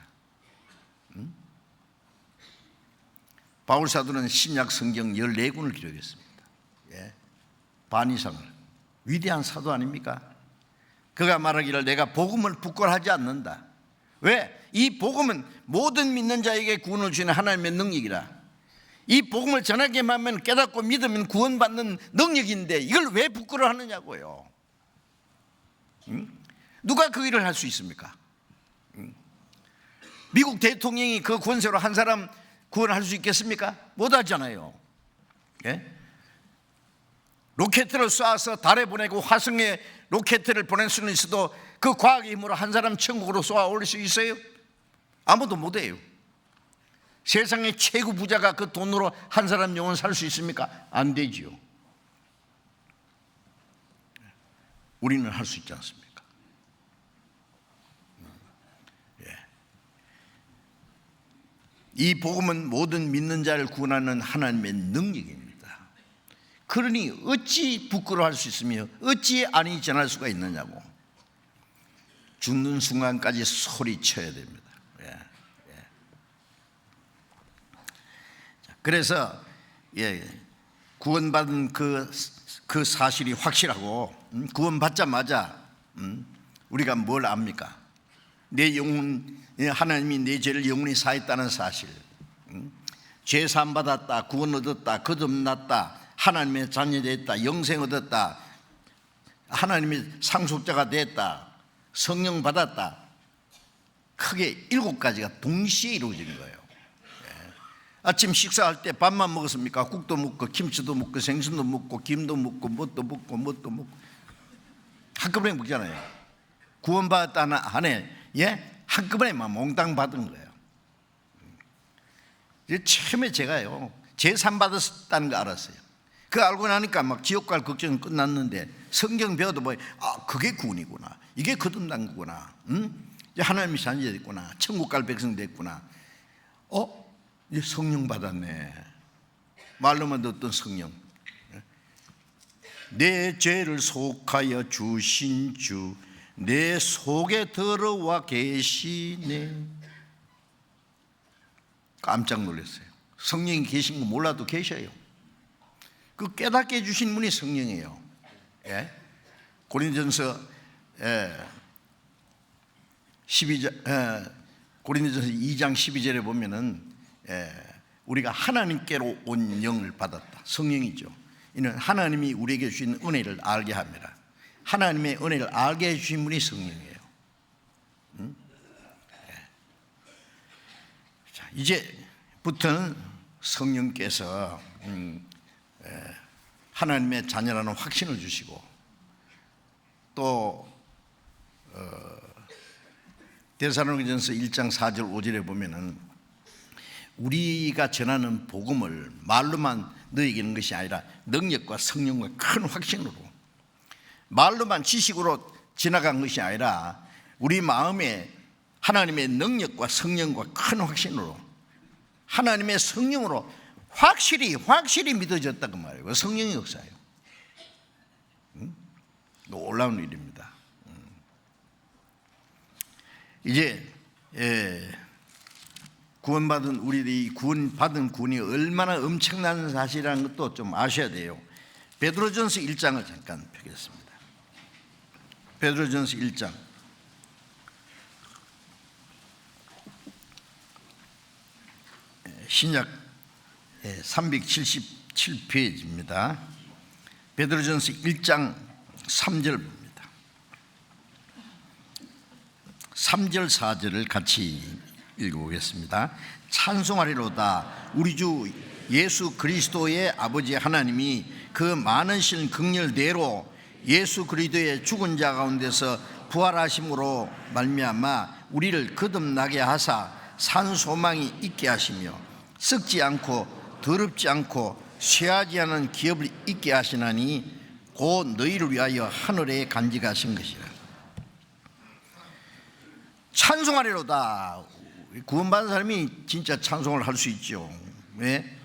바울 사도는 신약 성경 14권을 기록했습니다. 반 이상을. 위대한 사도 아닙니까? 그가 말하기를 내가 복음을 부끄러워하지 않는다. 왜? 이 복음은 모든 믿는 자에게 구원을 주는 하나님의 능력이라. 이 복음을 전하기만 하면 깨닫고 믿으면 구원받는 능력인데 이걸 왜 부끄러워하느냐고요. 누가 그 일을 할 수 있습니까? 미국 대통령이 그 권세로 한 사람 구원할 수 있겠습니까? 못하잖아요. 로켓을 쏴서 달에 보내고 화성에 로켓을 보낼 수는 있어도 그 과학의 힘으로 한 사람 천국으로 쏘아 올릴 수 있어요? 아무도 못해요. 세상의 최고 부자가 그 돈으로 한 사람 영혼 살 수 있습니까? 안 되지요. 우리는 할 수 있지 않습니까? 이 복음은 모든 믿는 자를 구원하는 하나님의 능력입니다. 그러니 어찌 부끄러워할 수 있으며 어찌 아니 전할 수가 있느냐고. 죽는 순간까지 소리쳐야 됩니다. 그래서 구원받은 그 사실이 확실하고 구원받자마자 우리가 뭘 압니까? 내 영혼, 하나님이 내 죄를 영원히 사했다는 사실, 죄 사함 받았다, 구원 얻었다, 거듭났다, 하나님의 자녀 됐다, 영생 얻었다, 하나님의 상속자가 됐다, 성령 받았다. 크게 7가지가 동시에 이루어지는 거예요. 아침 식사할 때 밥만 먹었습니까? 국도 먹고 김치도 먹고 생선도 먹고 김도 먹고 뭣도 먹고 한꺼번에 먹잖아요. 구원받았다는 안에 한꺼번에만 몽땅 받은 거예요. 처음에 제가요 제산 받았다는 거 알았어요. 그거 알고 나니까 막 지옥 갈 걱정은 끝났는데 성경 배워도 그게 구원이구나, 이게 거듭난 거구나, 하나님이 자녀 됐구나, 천국 갈 백성 됐구나. 이제 성령 받았네. 말로만 듣던 성령. 내 죄를 속하여 주신 주 내 속에 들어와 계시네. 깜짝 놀랐어요. 성령이 계신 거 몰라도 계셔요. 그 깨닫게 해주신 분이 성령이에요. 고린도전서 2장 12절에 보면은 우리가 하나님께로 온 영을 받았다. 성령이죠. 이는 하나님이 우리에게 주신 은혜를 알게 합니다. 하나님의 은혜를 알게 해주신 분이 성령이에요. 자, 이제부터는 성령께서 하나님의 자녀라는 확신을 주시고 또 데살로니가전서 1장 4절 5절에 보면은 우리가 전하는 복음을 말로만 너희에게는 것이 아니라 능력과 성령과 큰 확신으로, 말로만 지식으로 지나간 것이 아니라 우리 마음에 하나님의 능력과 성령과 큰 확신으로, 하나님의 성령으로 확실히 믿어졌다 그 말이에요. 성령의 역사예요. 놀라운 일입니다. 이제 구원받은 우리들이 구원받은 구원이 얼마나 엄청난 사실이라는 것도 좀 아셔야 돼요. 베드로전서 1장을 잠깐 펴겠습니다. 베드로전서 1장. 신약 377페이지입니다. 베드로전서 1장 3절 봅니다. 3절 4절을 같이 읽어보겠습니다. 찬송하리로다. 우리 주 예수 그리스도의 아버지 하나님이 그 많으신 긍휼대로 예수 그리스도의 죽은 자 가운데서 부활하심으로 말미암아 우리를 거듭나게 하사 산 소망이 있게 하시며 썩지 않고 더럽지 않고 쇠하지 않은 기업을 있게 하시나니 곧 너희를 위하여 하늘에 간직하신 것이라. 찬송하리로다. 구원받은 사람이 진짜 찬송을 할 수 있죠. 왜?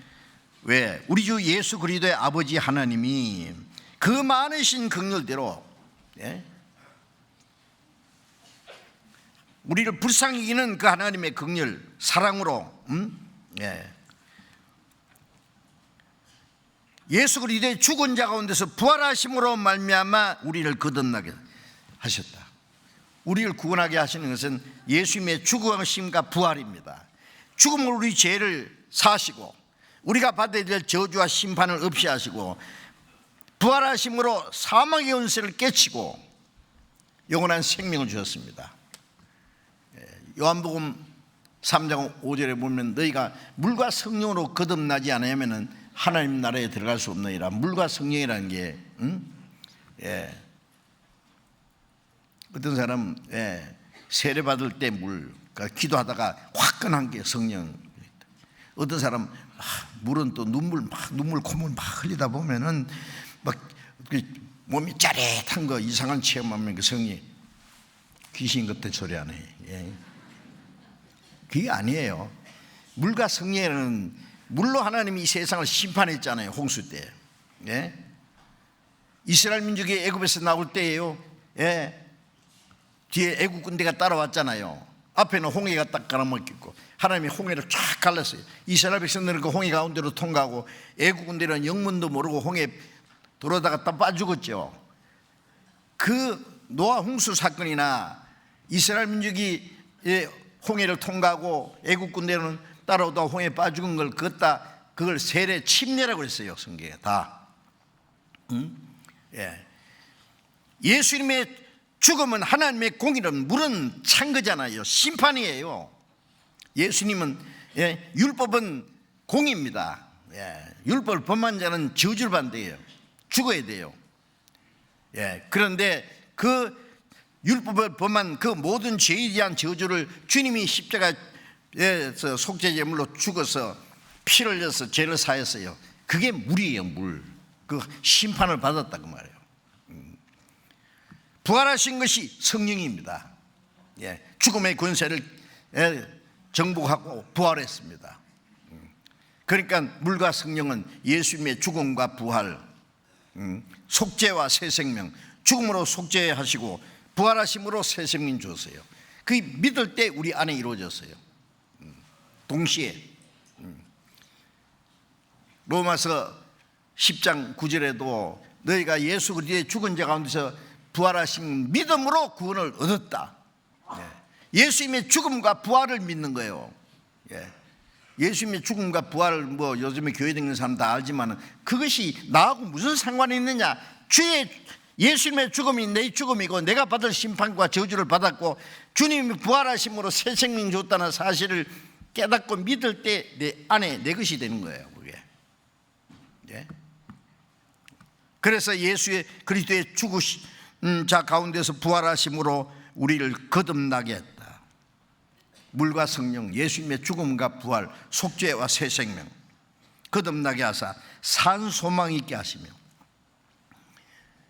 우리 주 예수 그리스도의 아버지 하나님이 그 많으신 긍휼대로 우리를 불쌍히 여기는 그 하나님의 긍휼 사랑으로 예수 그리스도의 죽은 자 가운데서 부활하심으로 말미암아 우리를 거듭나게 하셨다. 우리를 구원하게 하시는 것은 예수님의 죽으심과 부활입니다. 죽음으로 우리 죄를 사시고 우리가 받아야 될 저주와 심판을 없이 하시고, 부활하심으로 사망의 권세를 깨치고 영원한 생명을 주셨습니다. 요한복음 3장 5절에 보면 너희가 물과 성령으로 거듭나지 않으면 하나님 나라에 들어갈 수 없느니라. 물과 성령이라는 게 어떤 사람 세례 받을 때 물, 그러니까 기도하다가 화끈한 게 성령. 어떤 사람 물은 또 눈물 콧물 막 흘리다 보면은 막 몸이 짜릿한 거 이상한 체험하면 그 성이 귀신 같은 소리 안 해. 그게 아니에요. 물과 성령은 물로 하나님이 이 세상을 심판했잖아요. 홍수 때. 이스라엘 민족이 애굽에서 나올 때예요. 뒤에 애국 군대가 따라왔잖아요. 앞에는 홍해가 딱 가라막혔고 하나님이 홍해를 쫙 갈랐어요. 이스라엘 백성들은 그 홍해 가운데로 통과하고 애국 군대는 영문도 모르고 홍해 돌아다가 딱 빠죽었죠. 그 노아 홍수 사건이나 이스라엘 민족이 홍해를 통과하고 애국 군대는 따라오다 홍해에 빠죽은 걸 그걸 세례 침례라고 했어요. 성경에 다. 예수님의 죽음은 하나님의 공의는 물은 찬 거잖아요. 심판이에요. 예수님은 율법은 공의입니다. 율법을 범한 자는 저주를 받는대요. 죽어야 돼요. 그런데 그 율법을 범한 그 모든 죄에 대한 저주를 주님이 십자가에서 속죄제물로 죽어서 피를 흘려서 죄를 사했어요. 그게 물이에요. 물. 그 심판을 받았다고 말해요. 부활하신 것이 성령입니다. 죽음의 권세를 정복하고 부활했습니다. 그러니까 물과 성령은 예수님의 죽음과 부활, 속죄와 새 생명, 죽음으로 속죄하시고 부활하심으로 새 생명 주었어요. 그 믿을 때 우리 안에 이루어졌어요. 동시에 로마서 10장 9절에도 너희가 예수 그리스도의 죽은 자 가운데서 부활하신 믿음으로 구원을 얻었다. 예수님의 죽음과 부활을 믿는 거예요. 예수님의 죽음과 부활을 요즘에 교회 다니는 사람 다 알지만 그것이 나하고 무슨 상관이 있느냐. 예수님의 죽음이 내 죽음이고 내가 받을 심판과 저주를 받았고 주님이 부활하심으로 새 생명 줬다는 사실을 깨닫고 믿을 때 내 안에 내 것이 되는 거예요. 그게. 그래서 예수의 그리스도의 죽으신 자 가운데서 부활하심으로 우리를 거듭나게 했다. 물과 성령, 예수님의 죽음과 부활, 속죄와 새 생명 거듭나게 하사 산 소망 있게 하시며,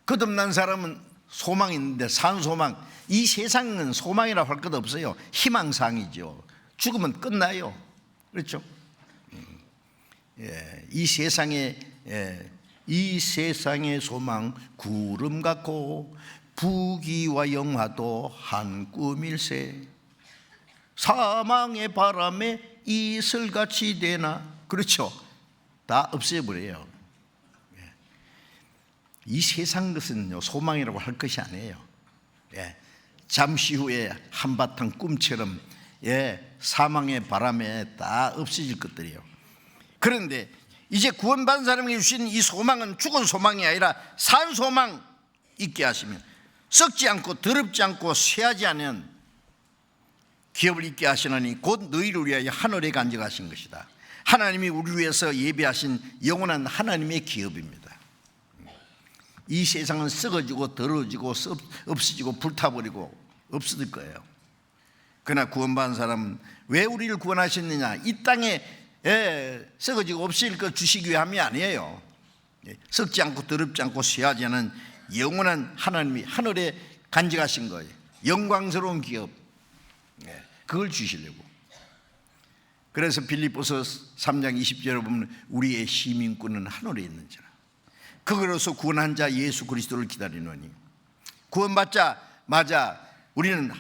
거듭난 사람은 소망이 있는데 산 소망, 이 세상은 소망이라고 할 것 없어요. 희망상이죠. 죽으면 끝나요. 그렇죠? 이 세상의 소망 구름 같고 부귀와 영화도 한 꿈일세, 사망의 바람에 이슬같이 되나. 그렇죠? 다 없애버려요. 이 세상 것은 소망이라고 할 것이 아니에요. 잠시 후에 한바탕 꿈처럼 사망의 바람에 다 없어질 것들이에요. 그런데 이제 구원받은 사람에게 주신 이 소망은 죽은 소망이 아니라 산 소망 있게 하시며 썩지 않고 더럽지 않고 쇠하지 않은 기업을 있게 하시나니 곧 너희를 위하여 하늘에 간직하신 것이다. 하나님이 우리를 위해서 예비하신 영원한 하나님의 기업입니다. 이 세상은 썩어지고 더러워지고 없어지고 불타버리고 없어질 거예요. 그러나 구원받은 사람은 왜 우리를 구원하셨느냐, 이 땅에 썩어지고 없어질 것 주시기 위함이 아니에요. 썩지 않고 더럽지 않고 쇠하지 않은 영원한 하나님이 하늘에 간직하신 거예요. 영광스러운 기업, 그걸 주시려고. 그래서 빌립보서 3장 20절에 보면 우리의 시민권은 하늘에 있는지라. 그것으로서 구원한 자 예수 그리스도를 기다리노니, 구원받자마자 우리는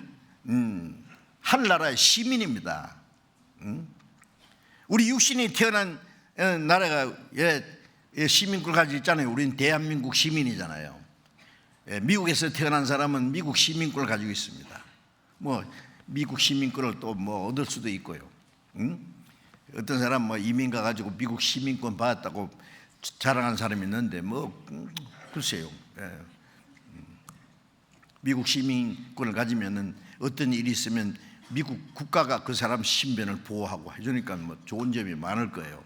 하늘나라의 시민입니다. 우리 육신이 태어난 나라가 시민권을 가지고 있잖아요. 우리는 대한민국 시민이잖아요. 미국에서 태어난 사람은 미국 시민권을 가지고 있습니다. 뭐 미국 시민권을 또 뭐 얻을 수도 있고요. 어떤 사람 뭐 이민 가가지고 미국 시민권 받았다고 자랑한 사람이 있는데 뭐 글쎄요. 미국 시민권을 가지면은 어떤 일이 있으면 미국 국가가 그 사람 신변을 보호하고 해주니까 뭐 좋은 점이 많을 거예요.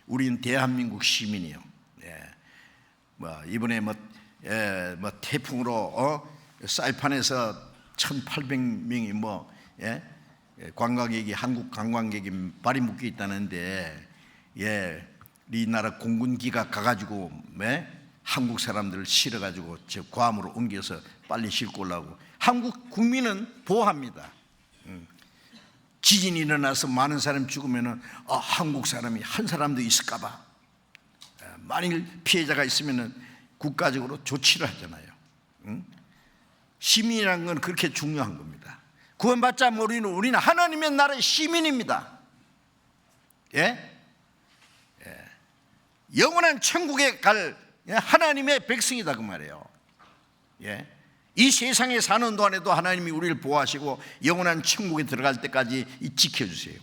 우리는 대한민국 시민이요. 뭐 이번에 뭐 태풍으로 사이판에서 1,800명이 관광객이 한국 관광객이 발이 묶여 있다는데 이 나라 공군기가 가가지고 한국 사람들을 실어가지고 저 괌으로 옮겨서 빨리 싣고 오려고. 한국 국민은 보호합니다. 지진이 일어나서 많은 사람이 죽으면은 한국 사람이 한 사람도 있을까봐 만일 피해자가 있으면은 국가적으로 조치를 하잖아요. 시민이라는 건 그렇게 중요한 겁니다. 구원받자 모르는 우리는 하나님의 나라의 시민입니다. 영원한 천국에 갈 하나님의 백성이다 그 말이에요. 이 세상에 사는 동안에도 하나님이 우리를 보호하시고 영원한 천국에 들어갈 때까지 지켜주세요.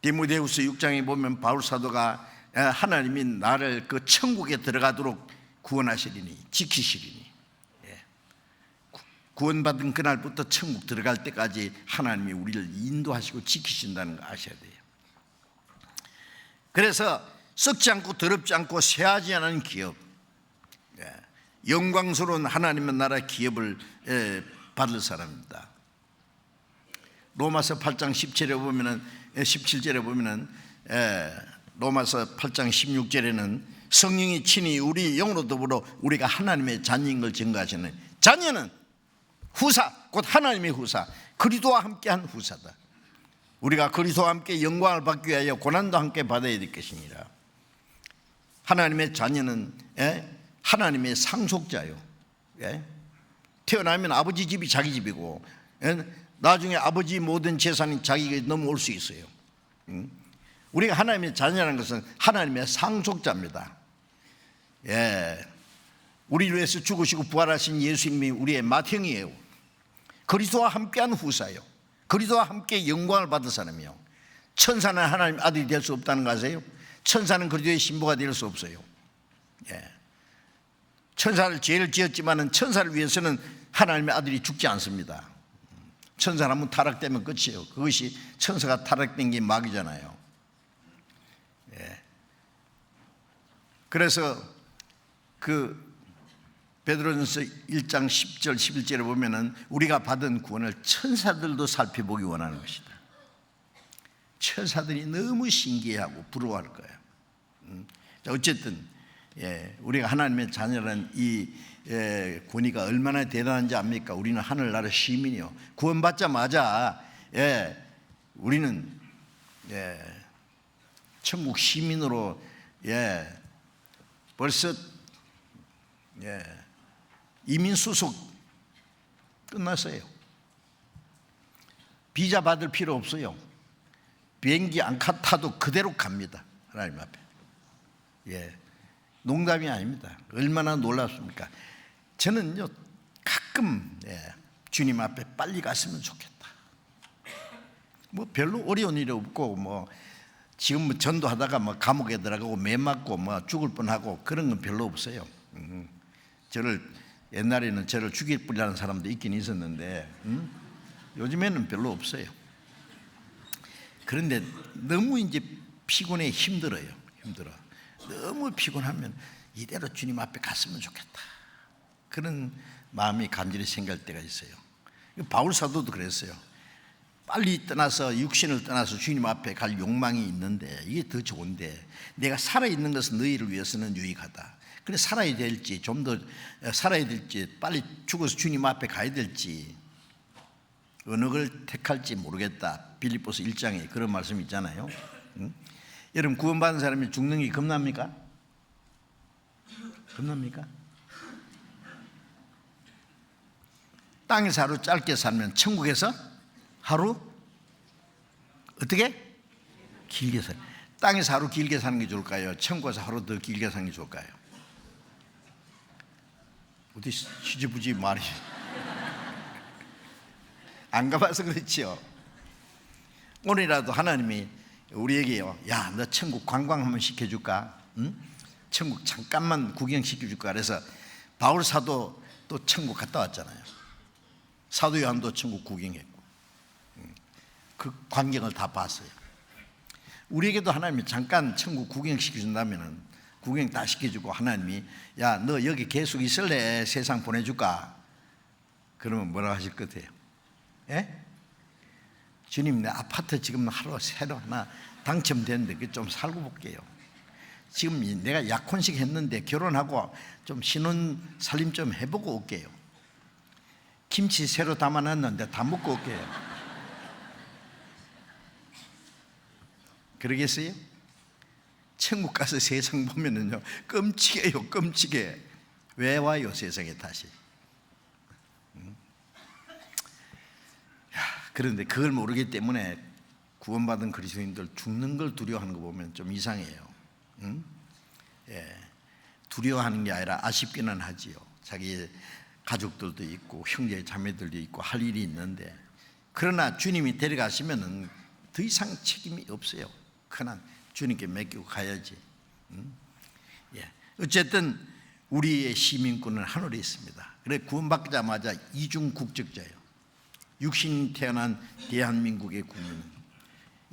디모데후서 6장에 보면 바울 사도가 하나님이 나를 그 천국에 들어가도록 구원하시리니 지키시리니, 구원받은 그날부터 천국 들어갈 때까지 하나님이 우리를 인도하시고 지키신다는 거 아셔야 돼요. 그래서 썩지 않고 더럽지 않고 쇠하지 않은 기업, 영광스러운 하나님의 나라 기업을 받을 사람입니다. 로마서 8장 17절에 보면은 로마서 8장 16절에는 성령이 친히 우리 영으로 더불어 우리가 하나님의 자녀인 걸 증거하시는, 자녀는 후사, 곧 하나님의 후사, 그리스도와 함께한 후사다. 우리가 그리스도와 함께 영광을 받기 위하여 고난도 함께 받아야 될 것입니다. 하나님의 자녀는 하나님의 상속자요. 태어나면 아버지 집이 자기 집이고 나중에 아버지 모든 재산이 자기에게 넘어올 수 있어요. 우리가 하나님의 자녀라는 것은 하나님의 상속자입니다. 우리를 위해서 죽으시고 부활하신 예수님이 우리의 맏형이에요. 그리스도와 함께한 후사요. 그리스도와 함께 영광을 받은 사람이요. 천사는 하나님 아들이 될 수 없다는 거 아세요? 천사는 그리스도의 신부가 될 수 없어요. 천사를 죄를 지었지만은 천사를 위해서는 하나님의 아들이 죽지 않습니다. 천사는 한번 타락되면 끝이에요. 그것이 천사가 타락된 게 막이잖아요. 그래서 그 베드로전서 1장 10절 11절에 보면은 우리가 받은 구원을 천사들도 살펴보기 원하는 것이다. 천사들이 너무 신기해하고 부러워할 거예요. 어쨌든 우리가 하나님의 자녀라는 이 권위가 얼마나 대단한지 압니까? 우리는 하늘나라 시민이요. 구원받자마자 우리는 천국 시민으로 벌써 이민 수속 끝났어요. 비자 받을 필요 없어요. 비행기 안 타도 그대로 갑니다. 하나님 앞에. 농담이 아닙니다. 얼마나 놀랍습니까? 저는요 가끔 주님 앞에 빨리 갔으면 좋겠다. 뭐 별로 어려운 일이 없고 지금 전도하다가 감옥에 들어가고 매 맞고 죽을 뻔하고 그런 건 별로 없어요. 옛날에는 저를 죽일 뻔하는 사람도 있긴 있었는데 요즘에는 별로 없어요. 그런데 너무 이제 피곤해 힘들어요. 너무 피곤하면 이대로 주님 앞에 갔으면 좋겠다. 그런 마음이 간절히 생길 때가 있어요. 바울 사도도 그랬어요. 빨리 떠나서 육신을 떠나서 주님 앞에 갈 욕망이 있는데 이게 더 좋은데 내가 살아있는 것은 너희를 위해서는 유익하다. 그래 살아야 될지 좀 더 살아야 될지 빨리 죽어서 주님 앞에 가야 될지 어느 걸 택할지 모르겠다. 빌립보서 1장에 그런 말씀이 있잖아요. 여러분 구원받은 사람이 죽는 게 겁납니까? 겁납니까? 땅에서 하루 짧게 살면 천국에서 하루 어떻게? 길게 살. 땅에서 하루 길게 사는 게 좋을까요? 천국에서 하루 더 길게 사는 게 좋을까요? 어디 시지부지 말이 안 가봐서 그렇지요. 오늘이라도 하나님이 우리에게요, 야, 너 천국 관광 한번 시켜줄까? 응? 천국 잠깐만 구경시켜줄까? 그래서 바울 사도 또 천국 갔다 왔잖아요. 사도 요한도 천국 구경했고, 그 광경을 다 봤어요. 우리에게도 하나님이 잠깐 천국 구경시켜준다면 구경 다 시켜주고, 하나님이 야, 너 여기 계속 있을래? 세상 보내줄까? 그러면 뭐라고 하실 것 같아요? 예? 주님, 내 아파트 지금 하루 새로 하나 당첨됐는데 좀 살고 볼게요. 지금 내가 약혼식 했는데 결혼하고 좀 신혼 살림 좀 해보고 올게요. 김치 새로 담아놨는데 다 먹고 올게요. 그러겠어요? 천국 가서 세상 보면은요, 끔찍해요, 끔찍해. 왜 와요, 세상에 다시? 그런데 그걸 모르기 때문에 구원받은 그리스도인들 죽는 걸 두려워하는 거 보면 좀 이상해요. 응? 예, 두려워하는 게 아니라 아쉽기는 하지요. 자기 가족들도 있고 형제 자매들도 있고 할 일이 있는데, 그러나 주님이 데려가시면은 더 이상 책임이 없어요. 그러나 주님께 맡기고 가야지. 응? 예, 어쨌든 우리의 시민권은 하늘에 있습니다. 그래 구원받자마자 이중 국적자예요. 육신이 태어난 대한민국의 국민,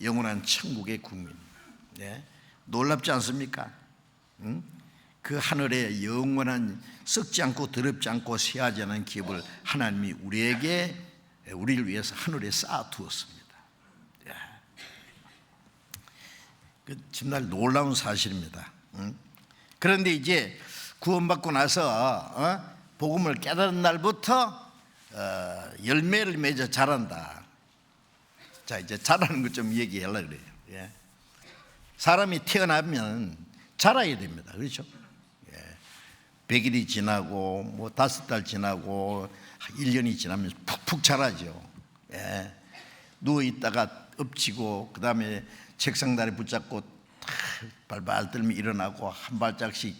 영원한 천국의 국민. 네? 놀랍지 않습니까? 응? 그 하늘에 영원한 썩지 않고 더럽지 않고 쇠하지 않은 기업을 하나님이 우리를 위해서 하늘에 쌓아두었습니다. 네. 그 정말 놀라운 사실입니다. 응? 그런데 이제 구원받고 나서 복음을 깨달은 날부터 열매를 맺어 자란다. 자, 이제 자라는 것 좀 얘기하려고 그래요. 예. 사람이 태어나면 자라야 됩니다. 그렇죠? 예. 100일이 지나고 뭐 5달 지나고 1년이 지나면 푹푹 자라죠. 예. 누워있다가 엎치고 그 다음에 책상다리 붙잡고 발발 떨며 일어나고 한 발짝씩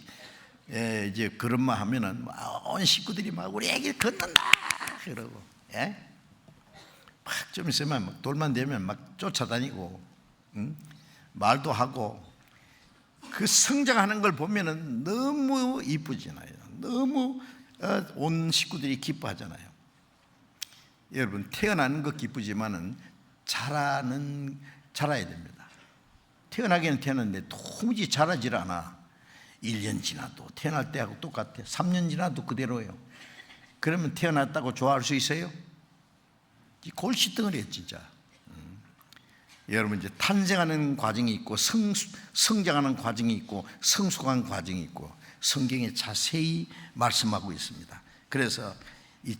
이제 걸음만 하면은 온 식구들이 막 우리 애기 걷는다 그러고, 예? 막 좀 있으면 막 돌만 되면 막 쫓아다니고, 응? 말도 하고, 그 성장하는 걸 보면은 너무 이쁘잖아요. 너무 온 식구들이 기뻐하잖아요. 여러분, 태어나는 것 기쁘지만은 자라야 됩니다. 태어나기는 태어났는데 도무지 자라질 않아. 1년 지나도 태어날 때하고 똑같아. 3년 지나도 그대로예요. 그러면 태어났다고 좋아할 수 있어요? 이 골칫덩어리예요, 진짜. 여러분, 이제 탄생하는 과정이 있고 성장하는 과정이 있고 성숙한 과정이 있고 성경에 자세히 말씀하고 있습니다. 그래서 이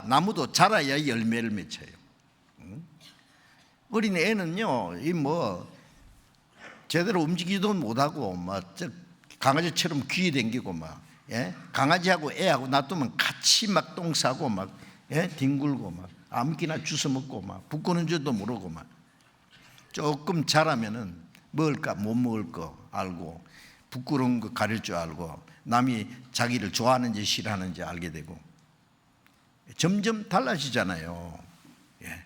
나무도 자라야 열매를 맺혀요. 어린 애는요, 이 뭐 제대로 움직이지도 못하고 막 강아지처럼 귀에 댕기고 막, 예? 강아지하고 애하고 놔두면 같이 막 똥 싸고 막, 예? 뒹굴고 막 아무기나 주워 먹고 막 붓고는 줄도 모르고 막 조금 자라면은 먹을까 못 먹을 거 알고 부끄러운 거 가릴 줄 알고 남이 자기를 좋아하는지 싫어하는지 알게 되고 점점 달라지잖아요. 예.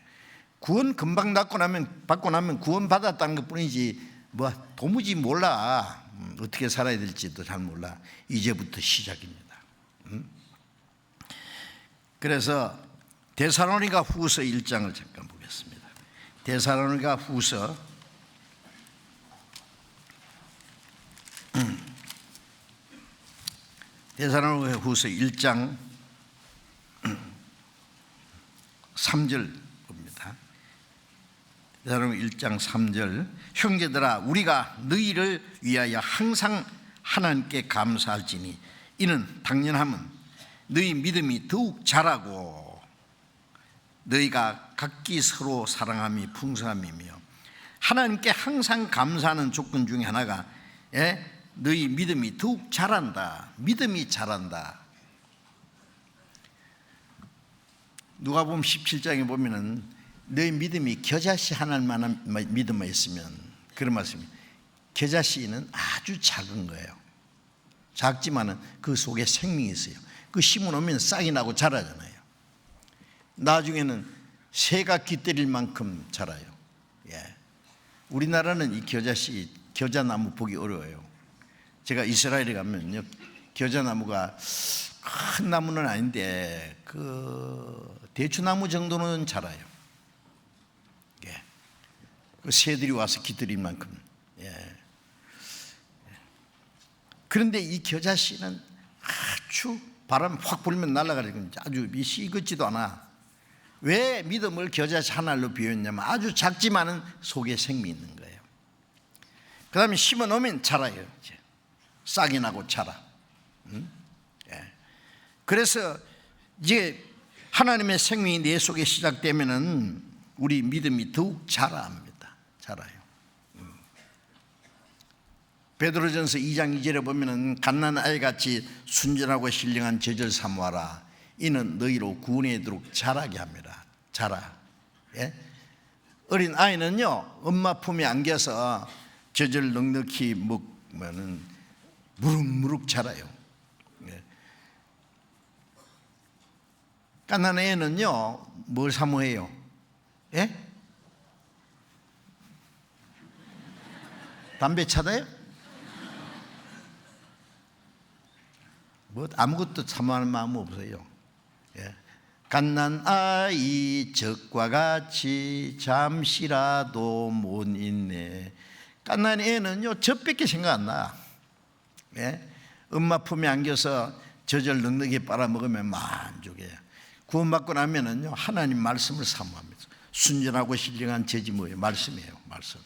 구원 금방 받고 나면 구원 받았다는 것 뿐이지 뭐 도무지 몰라. 어떻게 살아야 될지도 잘 몰라. 이제부터 시작입니다. 그래서 데살로니가 후서 1장을 잠깐 보겠습니다. 데살로니가 후서 1장 3절 봅니다. 데살로니가 1장 3절 형제들아 우리가 너희를 위하여 항상 하나님께 감사할지니 이는 당연함은 너희 믿음이 더욱 자라고 너희가 각기 서로 사랑함이 풍성함이며 하나님께 항상 감사하는 조건 중에 하나가 너희 믿음이 더욱 자란다. 믿음이 자란다. 누가복음 17장에 보면은 너희 믿음이 겨자씨 하나만한 믿음만 있으면 그런 말씀이 겨자씨는 아주 작은 거예요. 작지만은 그 속에 생명이 있어요. 그 심어놓으면 싹이 나고 자라잖아요. 나중에는 새가 깃들일 만큼 자라요. 예. 우리나라는 이 겨자씨, 겨자나무 보기 어려워요. 제가 이스라엘에 가면요, 겨자나무가 큰 나무는 아닌데 그 대추나무 정도는 자라요. 예. 그 새들이 와서 깃들일 만큼. 예. 그런데 이 겨자씨는 아주 바람 확 불면 날아가는 아주 시긋지도 않아. 왜 믿음을 겨자씨 하나로 비웠냐면 아주 작지만은 속에 생명이 있는 거예요. 그 다음에 심어놓으면 자라요. 이제. 싹이 나고 자라. 예. 그래서 이제 하나님의 생명이 내 속에 시작되면은 우리 믿음이 더욱 자라합니다. 자라요. 베드로전서 2장 2절에 보면은 갓난 아이같이 순전하고 신령한 젖을 삼아라. 이는 너희로 구원에 이르도록 자라게 합니다. 자라. 예? 어린 아이는요, 엄마 품에 안겨서 젖을 넉넉히 먹으면은 무럭무럭 자라요. 예. 갓난 애는요, 뭘 사모해요? 예? 담배 차다요? 뭐 아무것도 사모하는 마음 없어요. 예. 갓난 아이 젖과 같이 잠시라도 못 있네. 갓난 애는요, 젖밖에 생각 안 나. 예? 엄마 품에 안겨서 젖을 넉넉히 빨아먹으면 만족해요. 구원받고 나면은요, 하나님 말씀을 사모합니다. 순전하고 신령한 젖이 뭐예요? 말씀이에요. 말씀.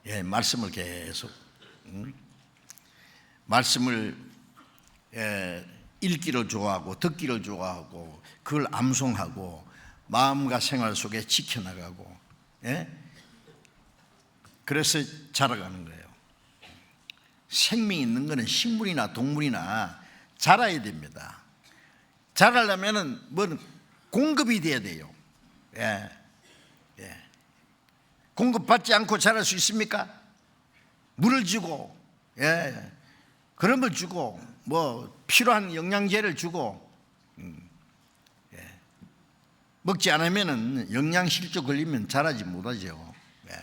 예, 말씀을 계속 말씀을 읽기를 좋아하고 듣기를 좋아하고 그걸 암송하고 마음과 생활 속에 지켜나가고, 예? 그래서 자라가는 거예요. 생명이 있는 것은 식물이나 동물이나 자라야 됩니다. 자라려면은 뭐 공급이 돼야 돼요. 예. 예. 공급받지 않고 자랄 수 있습니까? 물을 주고, 예, 그런 걸 주고, 뭐 필요한 영양제를 주고, 예. 먹지 않으면은 영양실조 걸리면 자라지 못하죠. 예.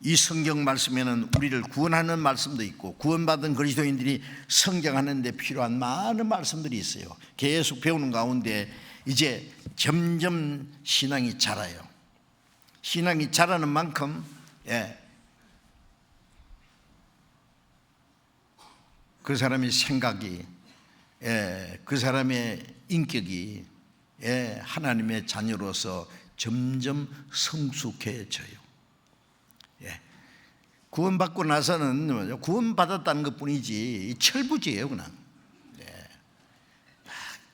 이 성경 말씀에는 우리를 구원하는 말씀도 있고 구원받은 그리스도인들이 성장하는 데 필요한 많은 말씀들이 있어요. 계속 배우는 가운데 이제 점점 신앙이 자라요. 신앙이 자라는 만큼, 예, 그 사람의 생각이, 예, 그 사람의 인격이, 예, 하나님의 자녀로서 점점 성숙해져요. 예. 구원받고 나서는 구원받았다는 것뿐이지 철부지예요, 그냥. 예.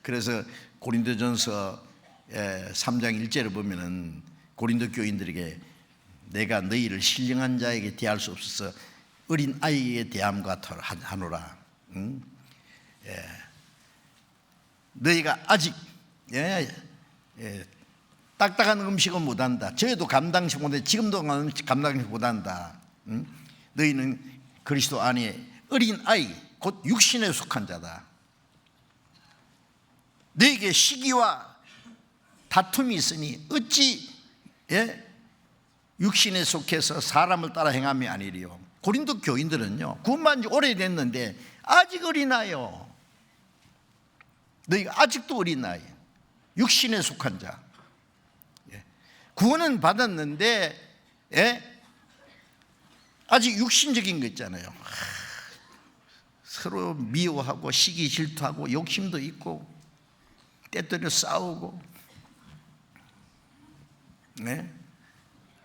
그래서 고린도전서 3장 1절을 보면은 고린도 교인들에게 내가 너희를 신령한 자에게 대할 수 없어서 어린 아이에게 대함과 하노라. 예. 너희가 아직, 예, 예, 딱딱한 음식은 못한다. 저희도 감당치 못해. 지금도 감당치 못한다. 너희는 그리스도 안에 어린 아이 곧 육신에 속한 자다. 너에게 시기와 다툼이 있으니 어찌, 예, 육신에 속해서 사람을 따라 행함이 아니리요. 고린도 교인들은요, 구원받은 지 오래됐는데 아직 어린아이요. 너희가 아직도 어린아이, 육신에 속한 자. 예. 구원은 받았는데, 예, 아직 육신적인 거 있잖아요. 서로 미워하고 시기 질투하고 욕심도 있고 때때려 싸우고, 네?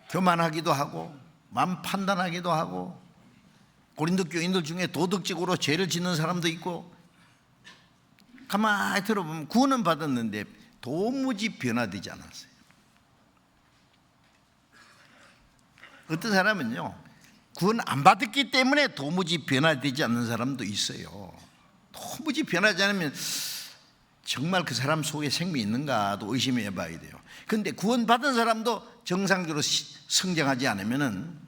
교만하기도 하고 맘 판단하기도 하고, 고린도 교인들 중에 도덕적으로 죄를 짓는 사람도 있고. 가만히 들어보면 구원은 받았는데 도무지 변화되지 않았어요. 어떤 사람은요, 구원 안 받았기 때문에 도무지 변화되지 않는 사람도 있어요. 도무지 변하지 않으면 정말 그 사람 속에 생명이 있는가도 의심해 봐야 돼요. 그런데 구원 받은 사람도 정상적으로 성장하지 않으면은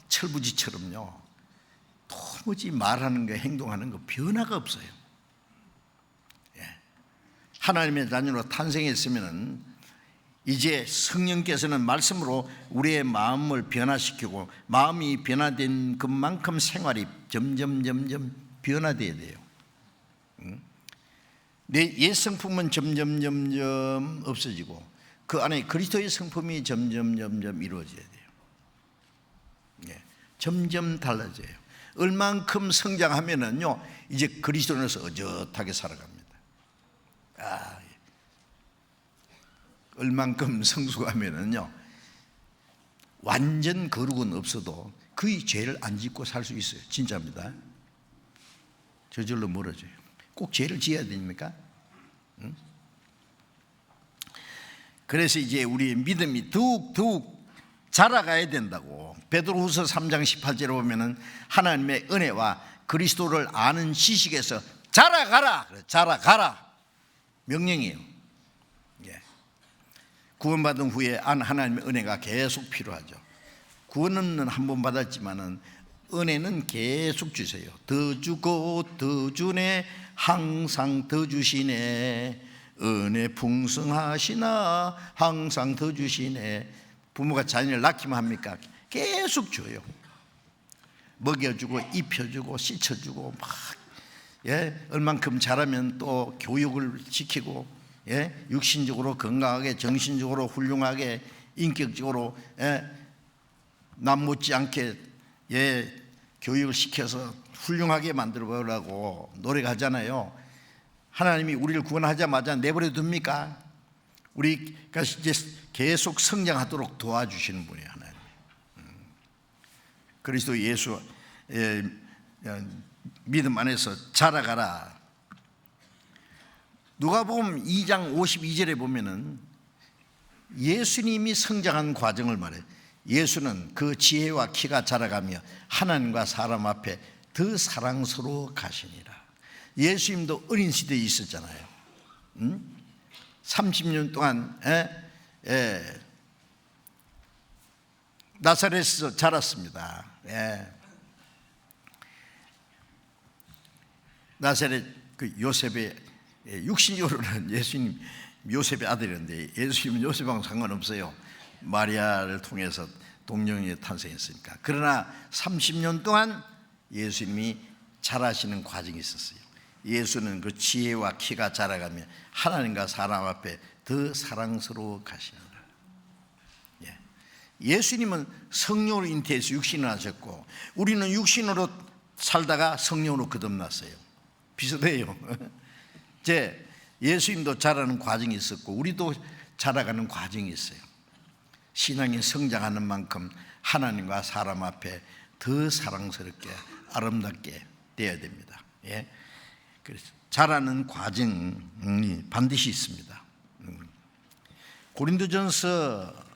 철부지처럼요, 도무지 말하는 거 행동하는 거 변화가 없어요. 하나님의 자녀로 탄생했으면 이제 성령께서는 말씀으로 우리의 마음을 변화시키고 마음이 변화된 것만큼 생활이 점점 변화돼야 돼요. 내 옛 성품은 점점 없어지고 그 안에 그리스도의 성품이 점점 이루어져야 돼요. 점점 달라져요. 얼만큼 성장하면은요, 이제 그리스도인으로서 어젓하게 살아갑니다. 얼만큼 성숙하면은요, 완전 거룩은 없어도 거의 죄를 안 짓고 살 수 있어요. 진짜입니다. 저절로 멀어져요. 꼭 죄를 지어야 됩니까? 응? 그래서 이제 우리의 믿음이 더욱 자라가야 된다고. 베드로후서 3장 18절에 보면은 하나님의 은혜와 그리스도를 아는 지식에서 자라가라 명령이에요. 구원받은 후에 하나님의 은혜가 계속 필요하죠. 구원은 한 번 받았지만은 은혜는 계속 주세요. 더 주고 더 주네, 항상 더 주시네, 은혜 풍성하시나 항상 더 주시네. 부모가 자녀를 낳기만 합니까? 계속 줘요. 먹여주고 입혀주고 씻어주고 막, 얼만큼 잘하면 또 교육을 시키고, 육신적으로 건강하게, 정신적으로 훌륭하게, 인격적으로 남 못지않게 교육을 시켜서 훌륭하게 만들어 보려고 노력하잖아요. 하나님이 우리를 구원하자마자 내버려 둡니까? 우리가 이제 계속 성장하도록 도와주시는 분이에요, 하나님. 그리스도 예수 믿음 안에서 자라가라. 누가복음 2장 52절에 보면은 예수님이 성장한 과정을 말해요. 예수는 그 지혜와 키가 자라가며 하나님과 사람 앞에 더 사랑스러워 가시니라. 예수님도 어린 시대에 있었잖아요. 30년 동안 나사렛에서 자랐습니다. 나사렛 그 요셉의, 육신적으로는 예수님 요셉의 아들이었는데 예수님은 요셉하고 상관없어요. 마리아를 통해서 동정이 탄생했으니까. 그러나 30년 동안 예수님이 자라시는 과정이 있었어요. 예수는 그 지혜와 키가 자라가며 하나님과 사람 앞에 더 사랑스러워 가시니라. 예수님은 성령으로 잉태해서 육신을 하셨고 우리는 육신으로 살다가 성령으로 거듭났어요. 비슷해요. 예수님도 자라는 과정이 있었고 우리도 자라가는 과정이 있어요. 신앙이 성장하는 만큼 하나님과 사람 앞에 더 사랑스럽게 아름답게 되어야 됩니다. 그래서 자라는 과정이 반드시 있습니다. 고린도전서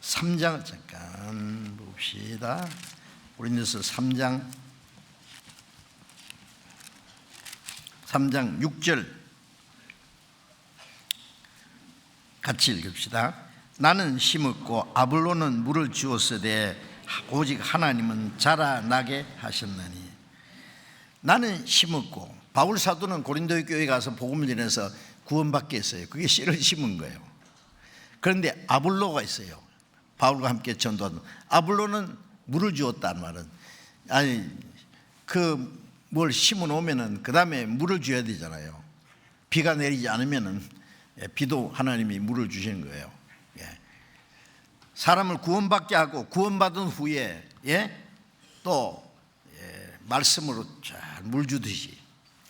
3장 잠깐 봅시다. 고린도서 3장 6절 같이 읽읍시다. 나는 심었고 아볼로는 물을 주었으되 오직 하나님은 자라나게 하셨나니. 나는 심었고, 바울 사도는 고린도 교회에 가서 복음을 전해서 구원받게 했어요. 그게 씨를 심은 거예요. 그런데 아볼로가 있어요. 바울과 함께 전도하는 아볼로는 물을 주었다는 말은, 아니 그 뭘 심어 놓으면은 그 다음에 물을 줘야 되잖아요. 비가 내리지 않으면은 비도 하나님이 물을 주시는 거예요. 사람을 구원받게 하고 구원받은 후에 또 말씀으로 잘 물 주듯이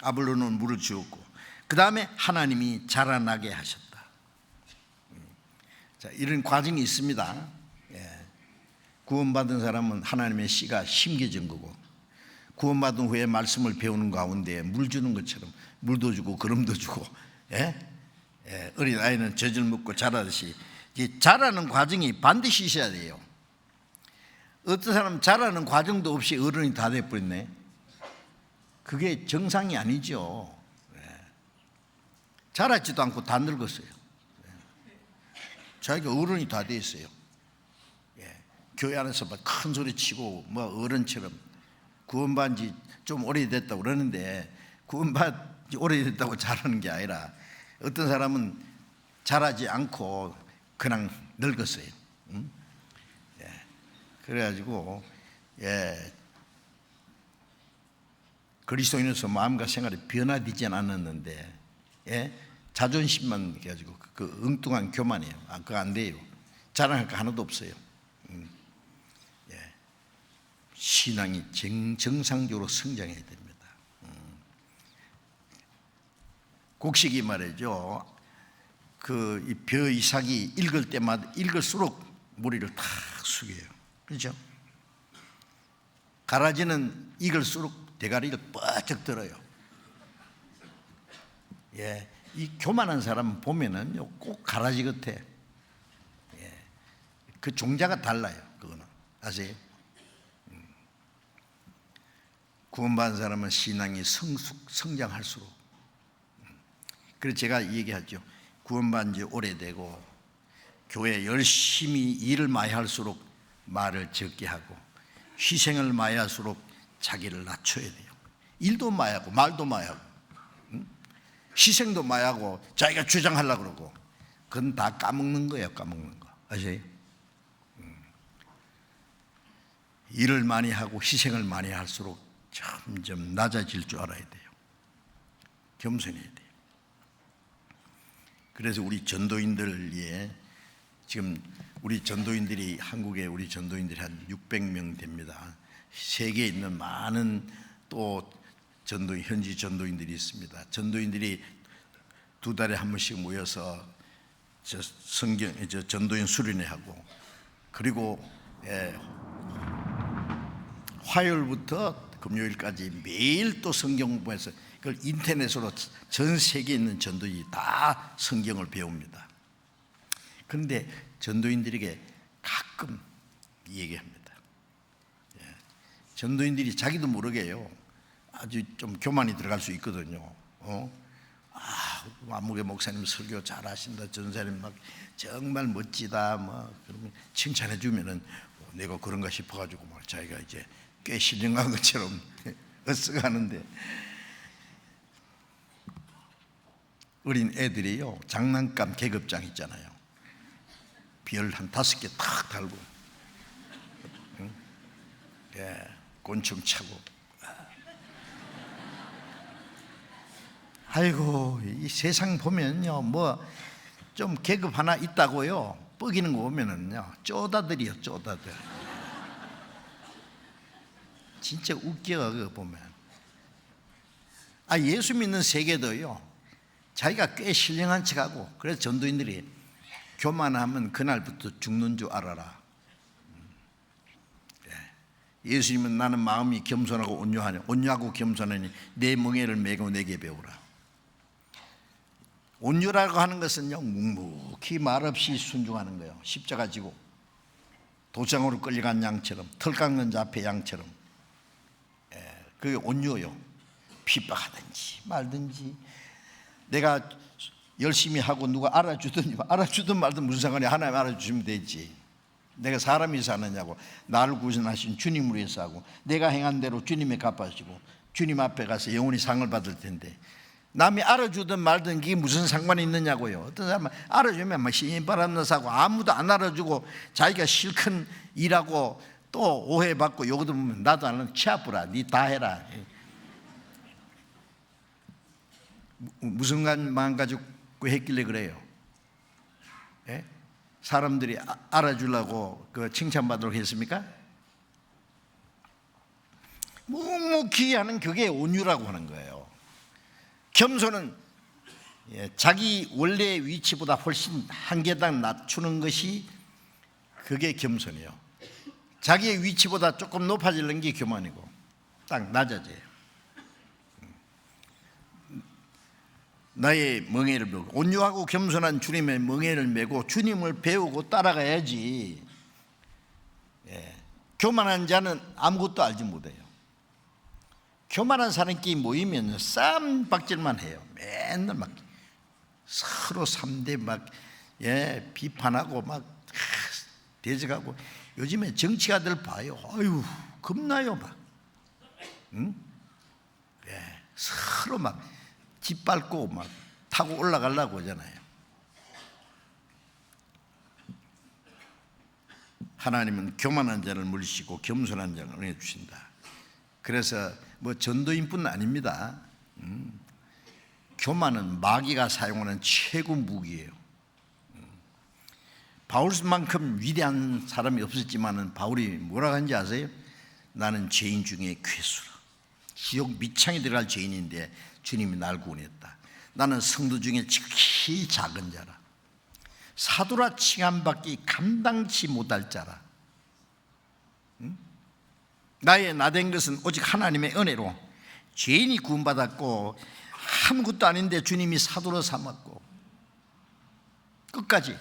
아볼로는 물을 주었고 그 다음에 하나님이 자라나게 하셨다. 자, 이런 과정이 있습니다. 구원받은 사람은 하나님의 씨가 심겨진 거고 구원받은 후에 말씀을 배우는 가운데 물 주는 것처럼 물도 주고 거름도 주고 어린아이는 젖을 먹고 자라듯이 자라는 과정이 반드시 있어야 돼요. 어떤 사람은 자라는 과정도 없이 어른이 다 돼버렸네. 그게 정상이 아니죠. 자라지도 않고 다 늙었어요. 자기가 어른이 다 돼 있어요. 교회 안에서 막 큰 소리 치고 뭐 어른처럼 구원받은 지 좀 오래됐다고 그러는데, 구원받은 지 오래됐다고 잘하는 게 아니라 어떤 사람은 잘하지 않고 그냥 늙었어요. 그래가지고 그리스도인으로서 마음과 생활이 변화되지 않았는데 자존심만 가지고 그 엉뚱한 교만이에요. 그거 안 돼요. 자랑할 거 하나도 없어요. 신앙이 정상적으로 성장해야 됩니다. 곡식이 말이죠. 이 벼 이삭이 읽을 때마다 읽을수록 머리를 탁 숙여요. 그렇죠? 가라지는 익을수록 대가리를 뻗쩍 들어요. 이 교만한 사람 보면은 꼭 가라지 같아. 그 종자가 달라요. 그거는 아세요? 구원받은 사람은 신앙이 성장할수록. 그래서 제가 얘기하죠. 구원받은 지 오래되고 교회 열심히 일을 많이 할수록 말을 적게 하고, 희생을 많이 할수록 자기를 낮춰야 돼요. 일도 많이 하고 말도 많이 하고 희생도 많이 하고 자기가 주장하려고 그러고, 그건 다 까먹는 거예요. 까먹는 거 아세요? 일을 많이 하고 희생을 많이 할수록 점점 낮아질 줄 알아야 돼요. 겸손해야 돼요. 그래서 우리 전도인들이 지금 우리 전도인들이 한국에 우리 전도인들이 한 600명 됩니다. 세계에 있는 많은 또 전도인, 현지 전도인들이 있습니다. 전도인들이 2달에 한 번씩 모여서 전도인 수련회 하고, 그리고 화요일부터 금요일까지 매일 또 성경 공부해서 그걸 인터넷으로 전 세계에 있는 전도인이 다 성경을 배웁니다. 그런데 전도인들에게 가끔 얘기합니다. 전도인들이 자기도 모르게요, 아주 좀 교만이 들어갈 수 있거든요. 아무개 목사님 설교 잘하신다, 전사님 막 정말 멋지다, 뭐 그러면 칭찬해 주면은 내가 그런가 싶어가지고 막 자기가 이제 꽤 신령한 것처럼 으쓱하는데, 어린 애들이요, 장난감 계급장 있잖아요. 별 한 5개 탁 달고, 곤충 차고. 아이고, 이 세상 보면요, 뭐 좀 계급 하나 있다고요, 뻐기는 거 보면은요, 쪼다들이요, 쪼다들. 진짜 웃겨. 그거 보면. 예수 믿는 세계도요, 자기가 꽤 신령한 척하고, 그래서 전도인들이 교만하면 그날부터 죽는 줄 알아라. 예수님은 나는 마음이 겸손하고 온유하니, 온유하고 겸손하니 내 멍에를 메고 내게 배우라. 온유라고 하는 것은요, 묵묵히 말없이 순종하는 거예요. 십자가 지고 도장으로 끌려간 양처럼, 털 깎는 자폐 양처럼. 그게 온유요. 핍박하든지 말든지, 내가 열심히 하고 누가 알아주든 말든 무슨 상관이야. 하나님 알아주시면 되지. 내가 사람이 사느냐고. 나를 구원하신 주님으로 해서 하고, 내가 행한 대로 주님이 갚아주시고 주님 앞에 가서 영원히 상을 받을 텐데, 남이 알아주든 말든 그게 무슨 상관이 있느냐고요. 어떤 사람은 알아주면 막 신바람나서 하고, 아무도 안 알아주고 자기가 실컷 일하고 또 오해받고 요거 들으면 나도 안 하는 치아뿌라, 니 다 해라. 무슨 마음 가지고 했길래 그래요? 사람들이 알아주려고 칭찬받도록 했습니까? 묵묵히 하는 그게 온유라고 하는 거예요. 겸손은 자기 원래 위치보다 훨씬 한 계단 낮추는 것이, 그게 겸손이에요. 자기의 위치보다 조금 높아지는 게 교만이고, 딱 낮아져요. 나의 멍에를 메고, 온유하고 겸손한 주님의 멍에를 메고 주님을 배우고 따라가야지. 교만한 자는 아무것도 알지 못해요. 교만한 사람끼리 모이면 싸움박질만 해요. 맨날 막 서로 3대 막 비판하고 막 대적하고. 요즘에 정치가들 봐요. 아유, 겁나요, 막. 응? 서로 막 짓밟고 막 타고 올라가려고 하잖아요. 하나님은 교만한 자를 물리시고 겸손한 자를 은혜 주신다. 그래서 뭐 전도인뿐 아닙니다. 교만은 마귀가 사용하는 최고 무기예요. 바울만큼 위대한 사람이 없었지만 바울이 뭐라고 하는지 아세요? 나는 죄인 중에 괴수라. 지옥 밑창에 들어갈 죄인인데 주님이 날 구원했다. 나는 성도 중에 지극히 작은 자라. 사도라 칭함받기 감당치 못할 자라. 나의 나된 것은 오직 하나님의 은혜로 죄인이 구원받았고 아무것도 아닌데 주님이 사도로 삼았고 끝까지.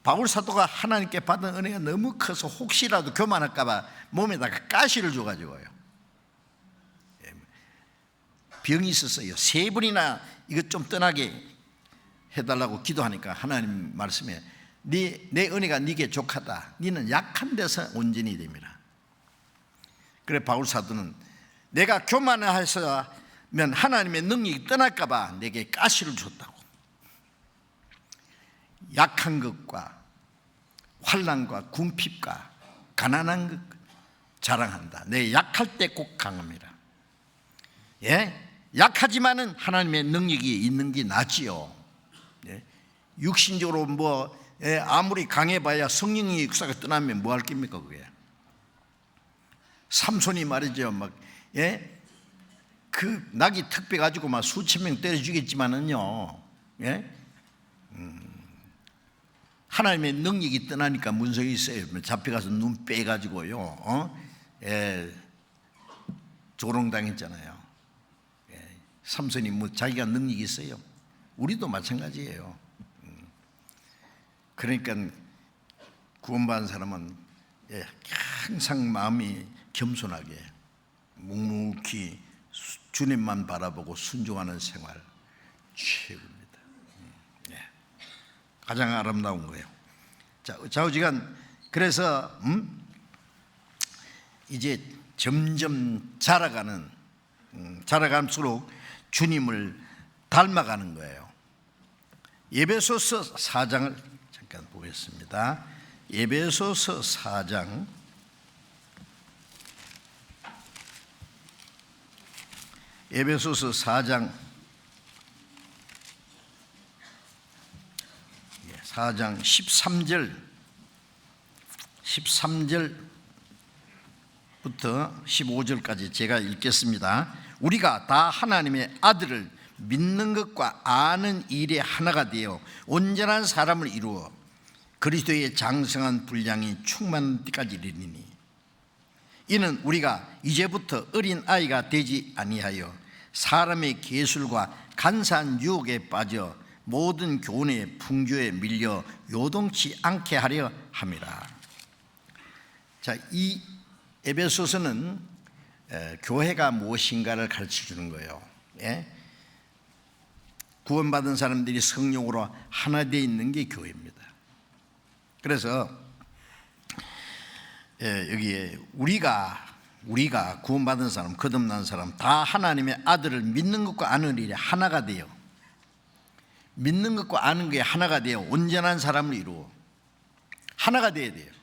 바울 사도가 하나님께 받은 은혜가 너무 커서 혹시라도 교만할까 봐 몸에다가 가시를 줘가지고요, 병이 있었어요. 3번이나 이것 좀 떠나게 해달라고 기도하니까 하나님 말씀에 내 은혜가 네게 족하다. 네는 약한 데서 온전히 됩니다. 그래 바울 사도는 내가 교만해서면 하나님의 능력이 떠날까 봐 내게 가시를 줬다고. 약한 것과 환난과 궁핍과 가난한 것 자랑한다. 내 약할 때 꼭 강합니다. 약하지만은 하나님의 능력이 있는 게 낫지요. 육신적으로 아무리 강해봐야 성령의 역사가 떠나면 뭐 할 겁니까 그게. 삼손이 말이죠, 그 낙이 턱 빼가지고 막 수천 명 때려 죽였지만은요, 하나님의 능력이 떠나니까 문성이 있어요. 잡혀가서 눈 빼가지고요, 조롱당했잖아요. 삼손이 자기가 능력이 있어요. 우리도 마찬가지예요. 그러니까 구원받은 사람은 항상 마음이 겸손하게 묵묵히 주님만 바라보고 순종하는 생활 최고입니다. 가장 아름다운 거예요. 좌우지간 그래서 이제 점점 자라갈수록 주님을 닮아가는 거예요. 에베소서 4장을 잠깐 보겠습니다. 에베소서 4장 에베소서 4장 13절부터 15절까지 제가 읽겠습니다. 우리가 다 하나님의 아들을 믿는 것과 아는 일에 하나가 되어 온전한 사람을 이루어 그리스도의 장성한 분량이 충만한 때까지 이르리니 이는 우리가 이제부터 어린 아이가 되지 아니하여 사람의 계술과 간사한 유혹에 빠져 모든 교훈의 풍조에 밀려 요동치 않게 하려 함이라. 자, 이 에베소서는 교회가 무엇인가를 가르쳐 주는 거예요. 구원받은 사람들이 성령으로 하나 되어 있는 게 교회입니다. 그래서 여기에 우리가 구원받은 사람, 거듭난 사람 다 하나님의 아들을 믿는 것과 아는 일에 하나가 되어, 믿는 것과 아는 게 하나가 되어 온전한 사람을 이루어 하나가 되어야 돼요.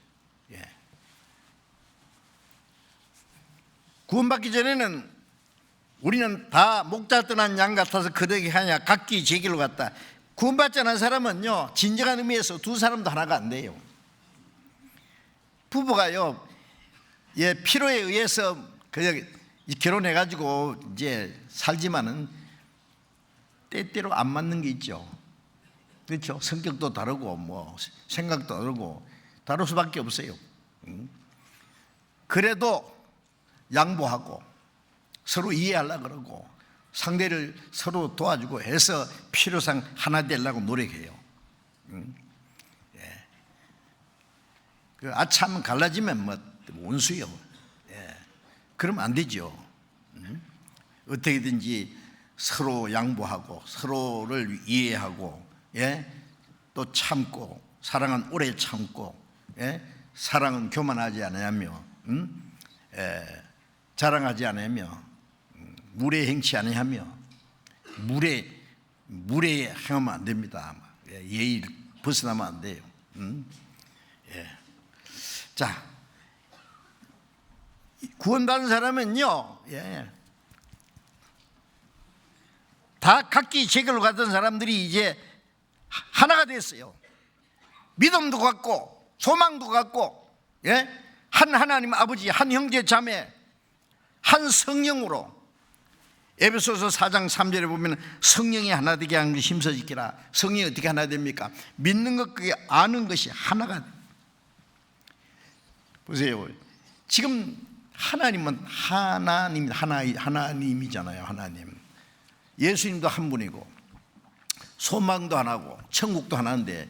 구원받기 전에는 우리는 다 목자 떠난 양 같아서 그들에게 하냐 각기 제 길로 갔다. 구원받지 않은 사람은요, 진정한 의미에서 두 사람도 하나가 안 돼요. 부부가요, 필요에 의해서 그냥 결혼해가지고 이제 살지만은 때때로 안 맞는 게 있죠. 그렇죠? 성격도 다르고 생각도 다르고 다를 수밖에 없어요. 그래도 양보하고 서로 이해하려고 그러고 상대를 서로 도와주고 해서 필요상 하나 되려고 노력해요. 그 아참 갈라지면 원수요. 그러면 안 되죠. 어떻게든지 서로 양보하고 서로를 이해하고 또 참고, 사랑은 오래 참고, 사랑은 교만하지 않으며, 자랑하지 않으며, 무례 행치 아니하며, 무례 행하면 안 됩니다. 예의 벗어나면 안 돼요. 자, 구원받은 사람은요, 다 각기 제길로 가던 사람들이 이제 하나가 됐어요. 믿음도 갖고 소망도 갖고, 한 하나님 아버지, 한 형제 자매, 한 성령으로. 에베소서 4장 3절에 보면 성령이 하나 되게 하는 것이 힘써지기라. 성령이 어떻게 하나 됩니까? 믿는 것, 그게 아는 것이 하나가. 보세요. 지금 하나님은 하나님이잖아요. 하나님. 예수님도 한 분이고 소망도 하나고 천국도 하나인데,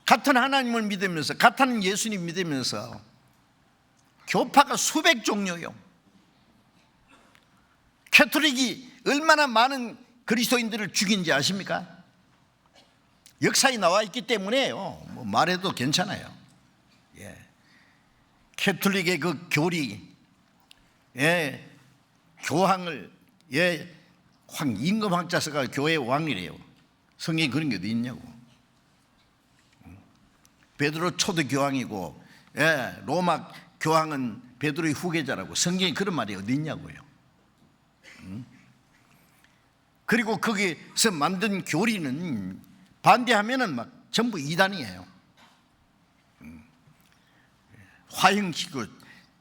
같은 하나님을 믿으면서, 같은 예수님 믿으면서 교파가 수백 종류요. 캐톨릭이 얼마나 많은 그리스도인들을 죽인지 아십니까? 역사에 나와 있기 때문에요. 뭐 말해도 괜찮아요. 캐톨릭의 그 교리, 교황을, 임금 황자서가 교회 왕이래요. 성경에 그런 게 어디 있냐고. 베드로 초대 교황이고, 로마 교황은 베드로의 후계자라고. 성경에 그런 말이 어디 있냐고요. 그리고 거기서 만든 교리는 반대하면은 막 전부 이단이에요. 화형시키고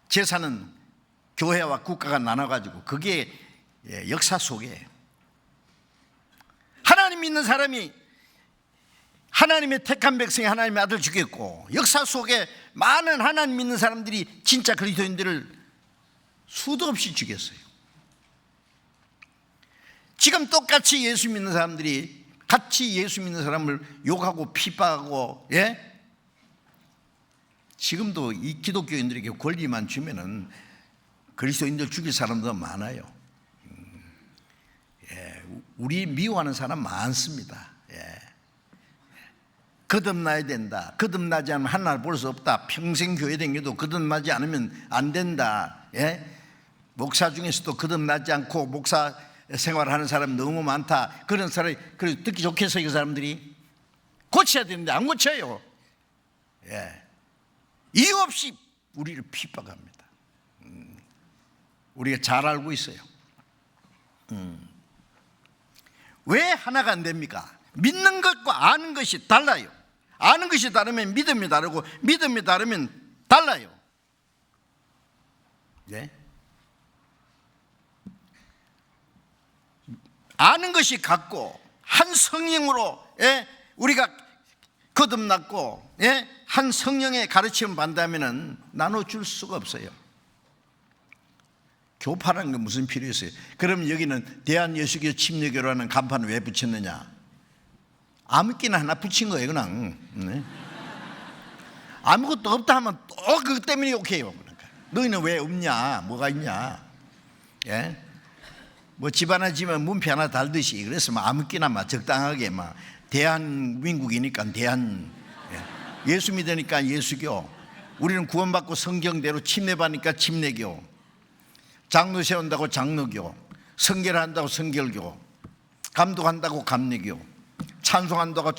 재산은 교회와 국가가 나눠가지고, 그게 역사 속에 하나님 믿는 사람이 하나님의 택한 백성이 하나님의 아들 죽였고, 역사 속에 많은 하나님 믿는 사람들이 진짜 그리스도인들을 수도 없이 죽였어요. 지금 똑같이 예수 믿는 사람들이 같이 예수 믿는 사람을 욕하고 핍박하고, 지금도 이 기독교인들에게 권리만 주면은 그리스도인들 죽일 사람도 많아요. 우리 미워하는 사람 많습니다. 거듭나야 된다. 거듭나지 않으면 하나님을 볼 수 없다. 평생 교회 다녀도 거듭나지 않으면 안 된다. 목사 중에서도 거듭나지 않고 목사 생활하는 사람이 너무 많다. 그런 사람이, 그래서 듣기 좋겠어요. 그 사람들이 고쳐야 되는데 안 고쳐요. 이유 없이 우리를 핍박합니다. 우리가 잘 알고 있어요. 왜 하나가 안 됩니까? 믿는 것과 아는 것이 달라요. 아는 것이 다르면 믿음이 다르고, 믿음이 다르면 달라요. 아는 것이 같고 한 성령으로 우리가 거듭났고 한 성령의 가르침을 받는다면 나눠줄 수가 없어요. 교파라는 건 무슨 필요 있어요? 그럼 여기는 대한예수교 침례교라는 간판을 왜 붙였느냐? 아무끼나 하나 붙인 거예요. 그냥 아무것도 없다 하면 또 그것 때문에 욕해요. 그러니까 너희는 왜 없냐? 뭐가 있냐? 뭐 집 하나 지면 문패 하나 달듯이, 그래서 막 아무끼나 막 적당하게 막 대한민국이니까 예수 믿으니까 예수교, 우리는 구원받고 성경대로 침례받으니까 침례교, 장로 세운다고 장로교, 성결한다고 성결교, 감독한다고 감리교, 찬송한다고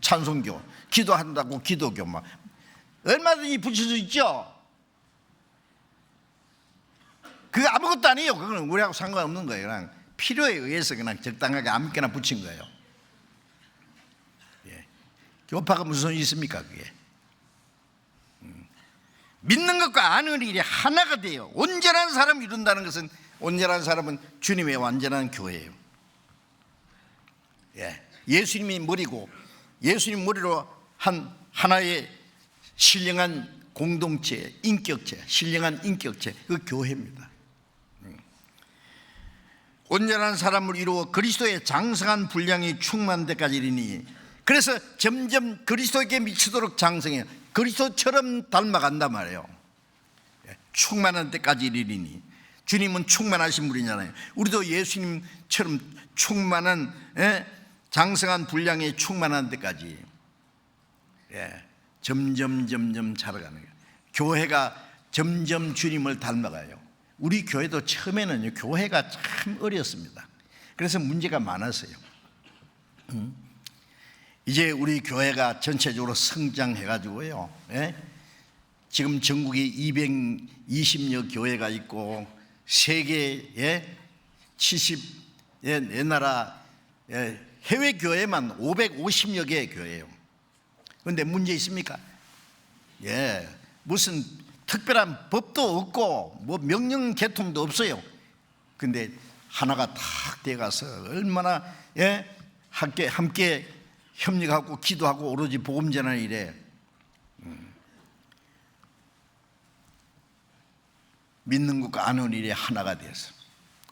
찬송교, 기도한다고 기도교, 막 얼마든지 붙일 수 있죠. 그거 아무것도 아니에요. 그거는 우리하고 상관없는 거예요. 그냥 필요에 의해서 그냥 적당하게 아무렇게나 붙인 거예요. 교파가 무슨 소용이 있습니까? 그게 믿는 것과 아는 일이 하나가 돼요. 온전한 사람이 이룬다는 것은, 온전한 사람은 주님의 완전한 교회예요. 예수님이 머리고, 예수님 머리로 한 하나의 신령한 공동체, 인격체, 신령한 인격체, 그 교회입니다. 온전한 사람을 이루어 그리스도의 장성한 분량이 충만한 데까지 이르니, 그래서 점점 그리스도에게 미치도록 장성해요. 그리스도처럼 닮아간단 말이에요. 충만한 데까지 이르니, 주님은 충만하신 분이잖아요. 우리도 예수님처럼 충만한 장성한 분량에 충만한 데까지 점점 자라가는 거예요. 교회가 점점 주님을 닮아가요. 우리 교회도 처음에는요, 교회가 참 어렸습니다. 그래서 문제가 많았어요. 이제 우리 교회가 전체적으로 성장해가지고요, 지금 전국에 220여 교회가 있고 세계에 70여 나라 해외 교회만 550여 개의 교회예요. 그런데 문제 있습니까? 무슨 특별한 법도 없고 뭐 명령 개통도 없어요. 근데 하나가 탁 돼가서 얼마나 함께 협력하고 기도하고 오로지 복음 전하는 일에 믿는 것과 아는 일에 하나가 돼서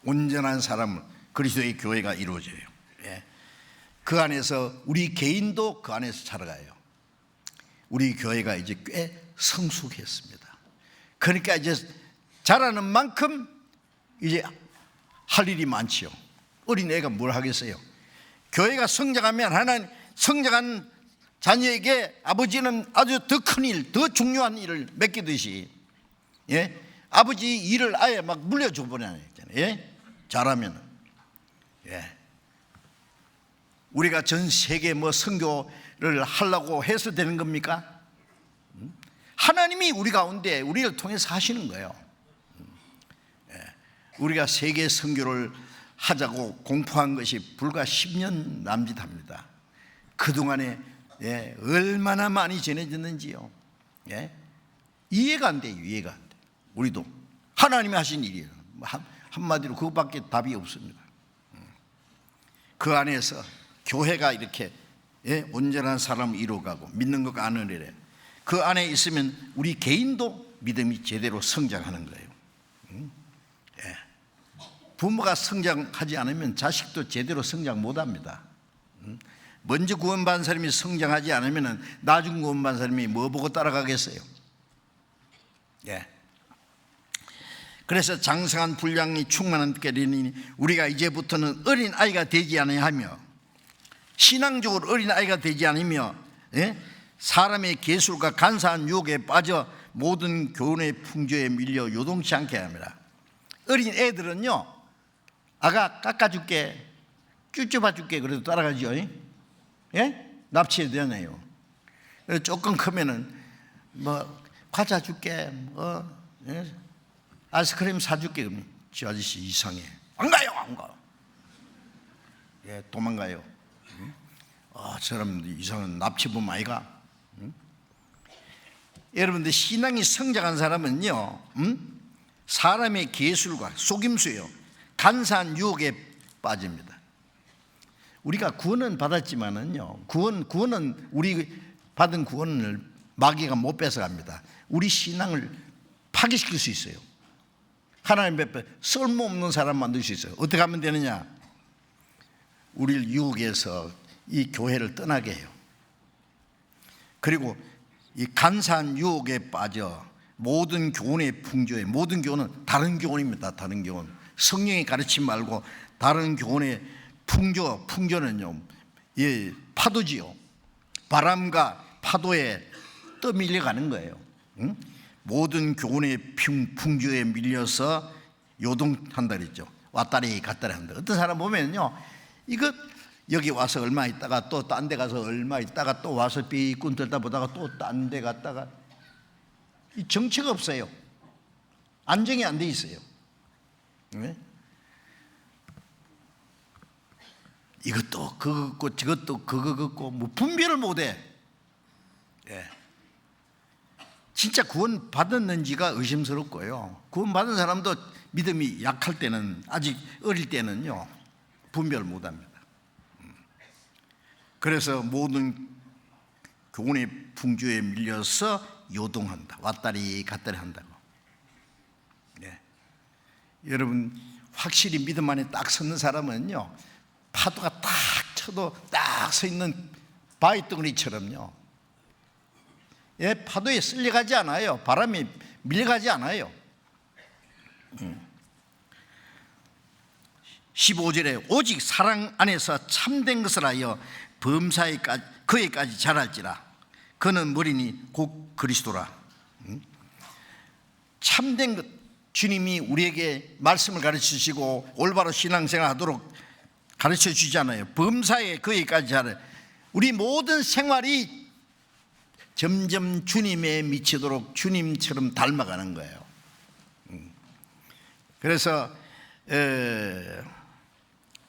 온전한 사람은 그리스도의 교회가 이루어져요. 그 안에서 우리 개인도 그 안에서 자라가요. 우리 교회가 이제 꽤 성숙했습니다. 그러니까 이제 자라는 만큼 이제 할 일이 많지요. 어린애가 뭘 하겠어요? 교회가 성장하면 하나님 성장한 자녀에게 아버지는 아주 더 큰 일, 더 중요한 일을 맡기듯이 아버지 일을 아예 막 물려줘 버리잖아요. 잘하면 우리가 전 세계 뭐 선교를 하려고 해서 되는 겁니까? 하나님이 우리 가운데 우리를 통해서 하시는 거예요. 우리가 세계 선교를 하자고 공포한 것이 불과 10년 남짓합니다. 그동안에 얼마나 많이 전해졌는지요. 이해가 안 돼요. 이해가 안 돼. 우리도 하나님이 하신 일이에요. 한마디로 그것밖에 답이 없습니다. 그 안에서 교회가 이렇게 온전한 사람을 이루어가고 믿는 것과 아는 일에 그 안에 있으면 우리 개인도 믿음이 제대로 성장하는 거예요. 부모가 성장하지 않으면 자식도 제대로 성장 못합니다. 먼저 구원받은 사람이 성장하지 않으면 나중 구원받은 사람이 뭐 보고 따라가겠어요? 그래서 장성한 분량이 충만한 때리니 우리가 이제부터는 어린 아이가 되지 않아야 하며 신앙적으로 어린 아이가 되지 않으며 사람의 계술과 간사한 유혹에 빠져 모든 교훈의 풍조에 밀려 요동치 않게 합니다. 어린 애들은요, 아가 깎아줄게, 쭈쭈봐줄게 그래도 따라가죠. 납치해야 되나요? 조금 크면은 뭐 과자 줄게, 아이스크림 사줄게. 그러면 저 아저씨 이상해. 안 가요, 안 가요. 도망가요. 저 사람 이상한 납치범 아이가. 여러분들 신앙이 성장한 사람은요, 사람의 계술과 속임수요, 간사한 유혹에 빠집니다. 우리가 구원은 받았지만은요, 구원은 우리 받은 구원을 마귀가 못 뺏어갑니다. 우리 신앙을 파괴시킬 수 있어요. 하나님 앞에 쓸모없는 사람 만들 수 있어요. 어떻게 하면 되느냐? 우리를 유혹해서 이 교회를 떠나게 해요. 그리고 이 간사한 유혹에 빠져 모든 교훈의 풍조에, 모든 교훈은 다른 교훈입니다. 다른 교훈, 성령의 가르침 말고 다른 교훈의 풍조는요, 파도지요. 바람과 파도에 떠밀려가는 거예요. 모든 교훈의 풍조에 밀려서 요동한다 그랬죠. 왔다리 갔다리 한다. 어떤 사람 보면요, 이거 여기 와서 얼마 있다가 또 딴 데 가서 얼마 있다가 또 와서 삐꾼 들다 보다가 또 딴 데 갔다가, 이 정체가 없어요. 안정이 안 돼 있어요. 이것도 그거 같고 저것도 그거 같고 뭐 분별을 못해. 진짜 구원 받았는지가 의심스럽고요. 구원 받은 사람도 믿음이 약할 때는, 아직 어릴 때는요, 분별 못합니다. 그래서 모든 교훈의 풍조에 밀려서 요동한다. 왔다리 갔다리 한다고. 여러분, 확실히 믿음 안에 딱 서는 사람은요, 파도가 딱 쳐도 딱 서 있는 바위덩어리처럼요, 파도에 쓸려가지 않아요. 바람이 밀려가지 않아요. 15절에 오직 사랑 안에서 참된 것을 하여 범사에까지 그에까지 자랄지라. 그는 머리니 곧 그리스도라. 참된 것, 주님이 우리에게 말씀을 가르치시고 올바로 신앙생활 하도록 가르쳐 주잖아요. 범사에 그에까지 자라. 우리 모든 생활이 점점 주님에 미치도록 주님처럼 닮아가는 거예요. 그래서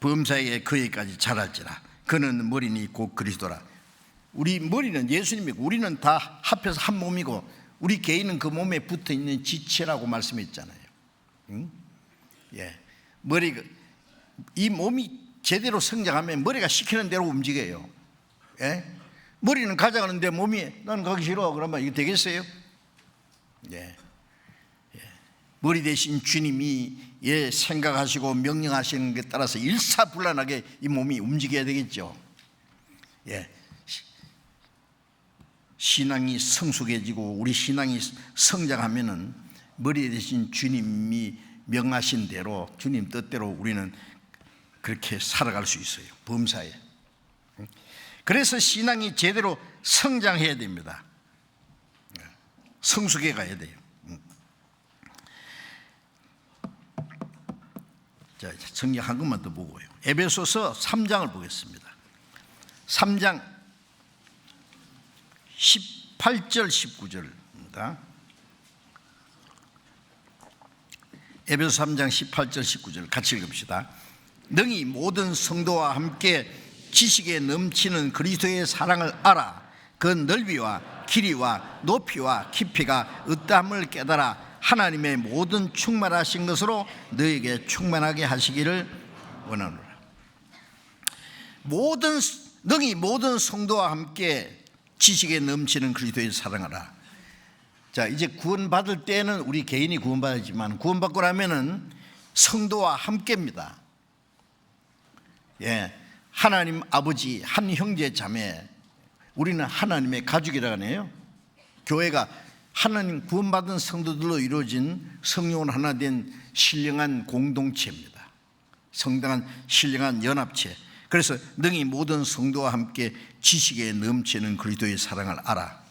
범사에 그에까지 자랄지라. 그는 머리니 곧 그리스도라. 우리 머리는 예수님이고 우리는 다 합해서 한 몸이고 우리 개인은 그 몸에 붙어있는 지체라고 말씀했잖아요. 예. 머리가, 이 몸이 제대로 성장하면 머리가 시키는 대로 움직여요. 예? 머리는 가자는데 몸이 나는 가기 싫어 그러면 이거 되겠어요? 예. 머리 대신 주님이 생각하시고 명령하시는 것에 따라서 일사불란하게 이 몸이 움직여야 되겠죠. 예. 신앙이 성숙해지고 우리 신앙이 성장하면은 머리 대신 주님이 명하신 대로 주님 뜻대로 우리는 그렇게 살아갈 수 있어요. 범사에. 그래서 신앙이 제대로 성장해야 됩니다. 성숙해 가야 돼요. 자, 성경 한 것만 더 보고요. 에베소서 3장을 보겠습니다. 3장 18절 19절입니다. 에베소 3장 18절 19절 같이 읽읍시다. 능히 모든 성도와 함께 지식에 넘치는 그리스도의 사랑을 알아 그 넓이와 길이와 높이와 깊이가 어떠함을 깨달아 하나님의 모든 충만하신 것으로 너에게 충만하게 하시기를 원하노라. 능히 모든 성도와 함께 지식에 넘치는 그리스도의 사랑을 알아. 자, 이제 구원받을 때는 우리 개인이 구원받았지만 구원받고 나면은 성도와 함께입니다. 예, 하나님 아버지, 한 형제 자매, 우리는 하나님의 가족이라고 하네요. 교회가 하나님 구원받은 성도들로 이루어진 성령으로 하나 된 신령한 공동체입니다. 성당한 신령한 연합체. 그래서 능히 모든 성도와 함께 지식에 넘치는 그리스도의 사랑을 알아.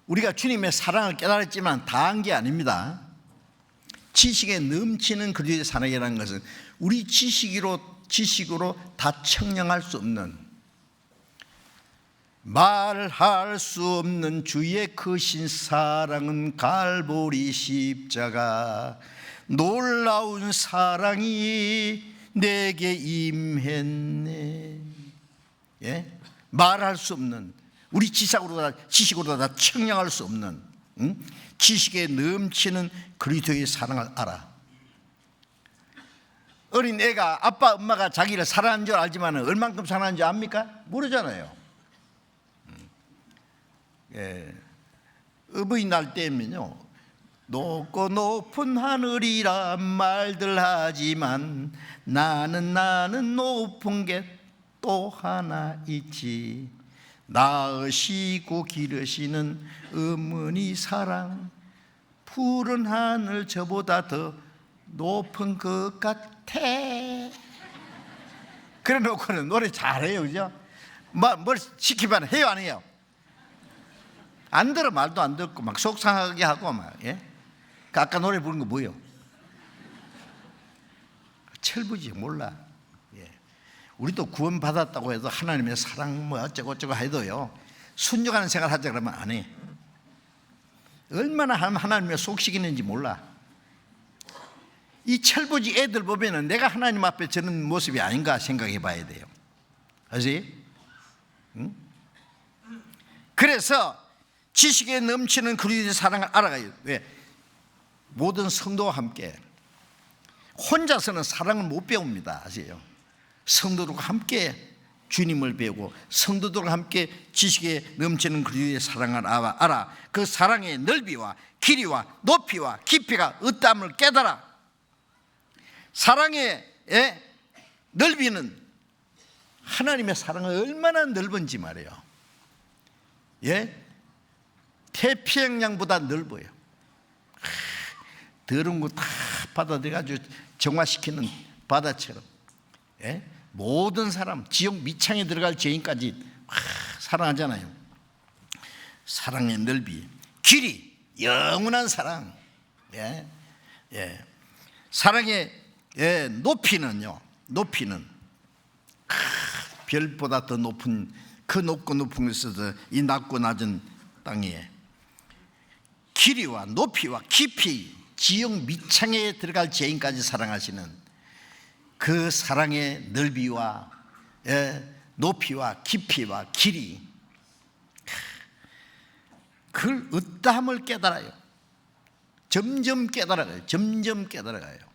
우리가 주님의 사랑을 깨달았지만 다 한 게 아닙니다. 지식에 넘치는 그리스도의 사랑이라는 것은 우리 지식으로 다 청량할 수 없는, 말할 수 없는 주의 크신 사랑은 갈보리 십자가 놀라운 사랑이 내게 임했네. 예? 말할 수 없는, 우리 지식으로 다 청량할 수 없는 지식에 넘치는 그리스도의 사랑을 알아. 어린 애가 아빠 엄마가 자기를 사랑하는 줄 알지만 얼만큼 사랑하는지 압니까? 모르잖아요. 예. 어버이날 때면요, 높고 높은 하늘이라 말들 하지만 나는 높은 게 또 하나 있지. 낳으시고 기르시는 어머니 사랑, 푸른 하늘 저보다 더 높은 것 같아. 그래 놓고는 노래 잘해요, 그죠? 뭘 시키면 해요, 안 해요? 안 들어, 말도 안 듣고 막 속상하게 하고 막. 예? 아까 노래 부른 거 뭐예요? 철부지 몰라. 예. 우리도 구원 받았다고 해도 하나님의 사랑 뭐 어쩌고 저쩌고 해도요, 순종하는 생활 하자 그러면 안 해. 얼마나 하나님의 속식이는지 몰라. 이 철부지 애들 보면은 내가 하나님 앞에 저런 모습이 아닌가 생각해 봐야 돼요. 아시? 응? 그래서 지식에 넘치는 그리스도의 사랑을 알아가요. 왜? 모든 성도와 함께. 혼자서는 사랑을 못 배웁니다. 아세요? 성도들과 함께 주님을 배우고 성도들과 함께 지식에 넘치는 그리스도의 사랑을 알아 그 사랑의 넓이와 길이와 높이와 깊이가 어떠함을 깨달아. 사랑의 넓이는 하나님의 사랑은 얼마나 넓은지 말이에요. 예? 태평양보다 넓어요. 더러운 거 다 받아들여가지고 정화시키는 바다처럼, 예? 모든 사람, 지옥 밑창에 들어갈 죄인까지 막 사랑하잖아요. 사랑의 넓이, 길이, 영원한 사랑. 예? 예. 사랑의 높이는요, 높이는 별보다 더 높은, 그 높고 높은 곳에서 이 낮고 낮은 땅에 길이와 높이와 깊이 지옥 밑창에 들어갈 죄인까지 사랑하시는 그 사랑의 넓이와 높이와 깊이와 길이, 그걸 어떠함을 깨달아요. 점점 깨달아가요. 점점 깨달아가요.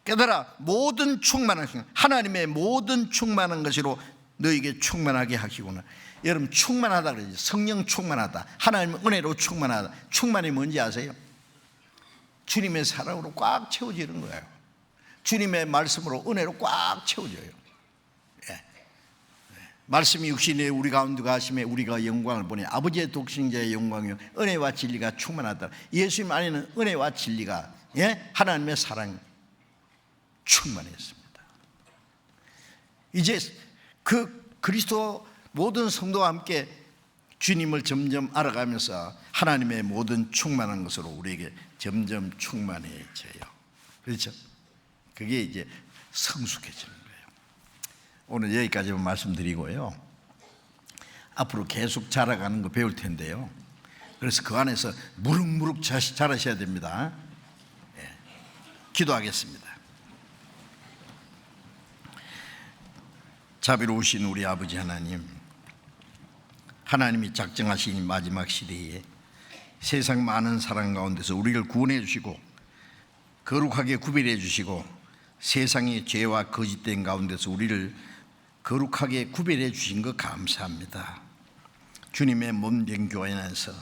깨달아 모든 충만한, 하나님의 모든 충만한 것으로 너에게 충만하게 하시구나. 여러분, 충만하다 그러죠. 성령 충만하다, 하나님의 은혜로 충만하다. 충만이 뭔지 아세요? 주님의 사랑으로 꽉 채워지는 거예요. 주님의 말씀으로, 은혜로 꽉 채워져요. 예. 말씀이 육신에 우리 가운데 가심에 우리가 영광을 보내 아버지의 독생자의 영광이요 은혜와 진리가 충만하다. 예수님 안에는 은혜와 진리가, 하나님의 사랑이 충만했습니다. 이제 그 그리스도 모든 성도와 함께 주님을 점점 알아가면서 하나님의 모든 충만한 것으로 우리에게 점점 충만해져요. 그렇죠? 그게 이제 성숙해지는 거예요. 오늘 여기까지만 말씀드리고요, 앞으로 계속 자라가는 거 배울 텐데요, 그래서 그 안에서 무럭무럭 자라셔야 됩니다. 기도하겠습니다. 자비로우신 우리 아버지 하나님, 하나님이 작정하신 마지막 시대에 세상 많은 사랑 가운데서 우리를 구원해 주시고 거룩하게 구별해 주시고 세상의 죄와 거짓된 가운데서 우리를 거룩하게 구별해 주신 것 감사합니다. 주님의 몸된 교회 안에서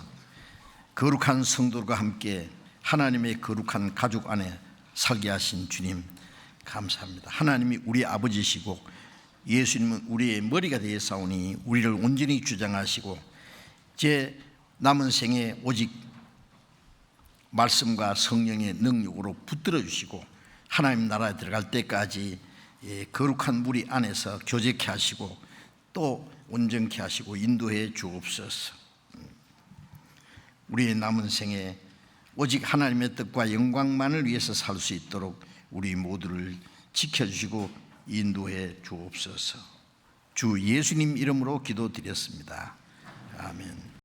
거룩한 성도들과 함께 하나님의 거룩한 가족 안에 살게 하신 주님 감사합니다. 하나님이 우리 아버지시고 예수님은 우리의 머리가 되었사오니 우리를 온전히 주장하시고 제 남은 생에 오직 말씀과 성령의 능력으로 붙들어 주시고 하나님 나라에 들어갈 때까지 거룩한 무리 안에서 교제케 하시고 또 온전케 하시고 인도해 주옵소서. 우리의 남은 생에 오직 하나님의 뜻과 영광만을 위해서 살 수 있도록 우리 모두를 지켜주시고 인도해 주옵소서. 주 예수님 이름으로 기도드렸습니다. 아멘.